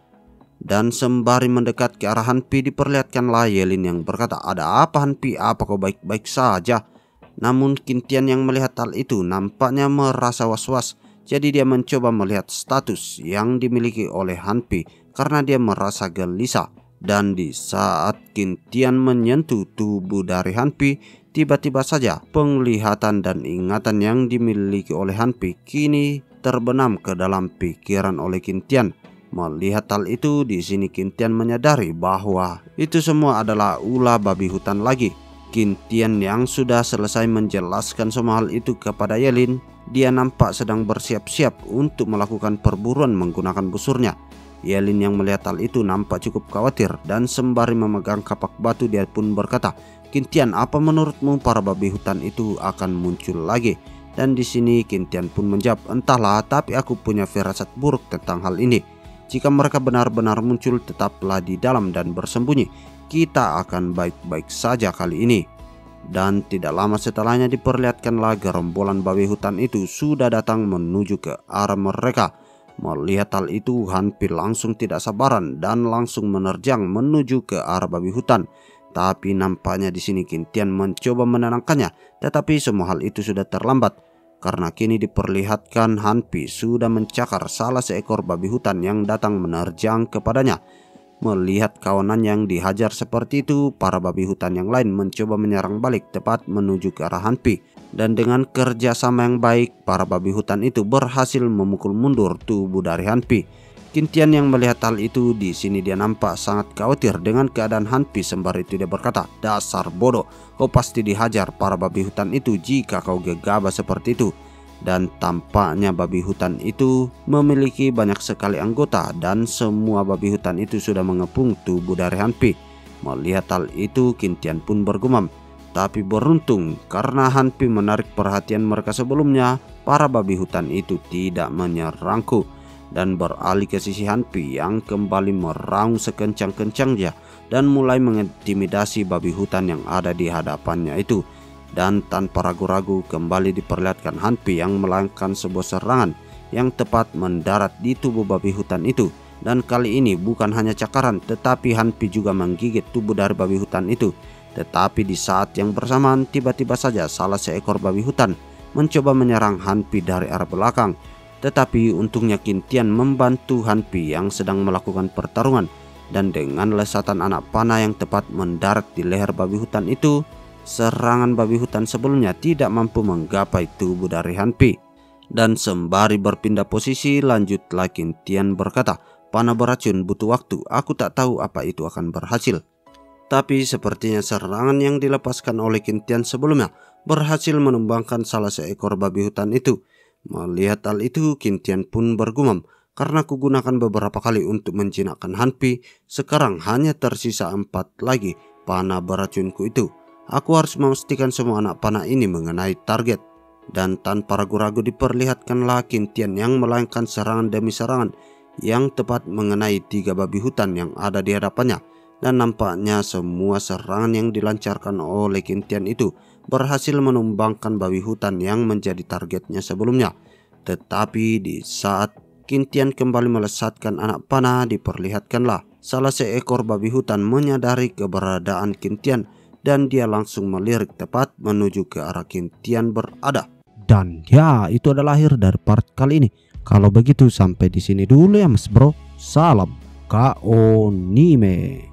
Dan sembari mendekat ke arah Hanpi, diperlihatkanlah Yelin yang berkata, "Ada apa Hanpi? Apa kau baik-baik saja?" Namun Kintian yang melihat hal itu nampaknya merasa was-was. Jadi dia mencoba melihat status yang dimiliki oleh Hanpi karena dia merasa gelisah. Dan di saat Kintian menyentuh tubuh dari Hanpi, tiba-tiba saja penglihatan dan ingatan yang dimiliki oleh Hanpi kini terbenam ke dalam pikiran oleh Kintian. Melihat hal itu, di sini Kintian menyadari bahwa itu semua adalah ulah babi hutan lagi. Kintian yang sudah selesai menjelaskan semua hal itu kepada Yelin, dia nampak sedang bersiap-siap untuk melakukan perburuan menggunakan busurnya. Yelin yang melihat hal itu nampak cukup khawatir dan sembari memegang kapak batu dia pun berkata, "Kintian, apa menurutmu para babi hutan itu akan muncul lagi?" Dan di sini Kintian pun menjawab, "Entahlah, tapi aku punya firasat buruk tentang hal ini. Jika mereka benar-benar muncul, tetaplah di dalam dan bersembunyi. Kita akan baik-baik saja kali ini." Dan tidak lama setelahnya diperlihatkanlah gerombolan babi hutan itu sudah datang menuju ke arah mereka. Melihat hal itu, Hanpi langsung tidak sabaran dan langsung menerjang menuju ke arah babi hutan. Tapi nampaknya di sini Kintian mencoba menenangkannya, tetapi semua hal itu sudah terlambat. Karena kini diperlihatkan Hanpi sudah mencakar salah seekor babi hutan yang datang menerjang kepadanya. Melihat kawanan yang dihajar seperti itu, para babi hutan yang lain mencoba menyerang balik tepat menuju ke arah Hanpi. Dan dengan kerjasama yang baik, para babi hutan itu berhasil memukul mundur tubuh dari Hanpi. Kintian yang melihat hal itu, di sini dia nampak sangat khawatir dengan keadaan Hanpi. Sembari itu dia berkata, "Dasar bodoh, kau pasti dihajar para babi hutan itu jika kau gegabah seperti itu." Dan tampaknya babi hutan itu memiliki banyak sekali anggota dan semua babi hutan itu sudah mengepung tubuh dari Hanpi. Melihat hal itu, Kintian pun bergumam, tapi beruntung karena Hanpi menarik perhatian mereka sebelumnya, para babi hutan itu tidak menyerangku dan beralih ke sisi Hanpi yang kembali meraung sekencang-kencangnya dan mulai mengintimidasi babi hutan yang ada di hadapannya itu. Dan tanpa ragu-ragu kembali diperlihatkan Hanpi yang melayangkan sebuah serangan yang tepat mendarat di tubuh babi hutan itu. Dan kali ini bukan hanya cakaran, tetapi Hanpi juga menggigit tubuh dari babi hutan itu. Tetapi di saat yang bersamaan, tiba-tiba saja salah seekor babi hutan mencoba menyerang Hanpi dari arah belakang. Tetapi untungnya Kintian membantu Hanpi yang sedang melakukan pertarungan. Dan dengan lesatan anak panah yang tepat mendarat di leher babi hutan itu, serangan babi hutan sebelumnya tidak mampu menggapai tubuh dari Hanpi. Dan sembari berpindah posisi, lanjutlah Kintian berkata, "Panah beracun butuh waktu, aku tak tahu apa itu akan berhasil." Tapi sepertinya serangan yang dilepaskan oleh Kintian sebelumnya berhasil menumbangkan salah seekor babi hutan itu. Melihat hal itu, Kintian pun bergumam, "Karena kugunakan beberapa kali untuk menjinakkan Hanpi, sekarang hanya tersisa 4 lagi panah beracunku itu. Aku harus memastikan semua anak panah ini mengenai target." Dan tanpa ragu-ragu diperlihatkanlah Kintian yang melayangkan serangan demi serangan yang tepat mengenai 3 babi hutan yang ada di hadapannya. Dan nampaknya semua serangan yang dilancarkan oleh Kintian itu berhasil menumbangkan babi hutan yang menjadi targetnya sebelumnya. Tetapi di saat Kintian kembali melesatkan anak panah, diperlihatkanlah salah seekor babi hutan menyadari keberadaan Kintian dan dia langsung melirik tepat menuju ke arah Kintian berada. Dan ya, itu adalah akhir dari part kali ini. Kalau begitu sampai di sini dulu ya Mas Bro. Salam Kaonime.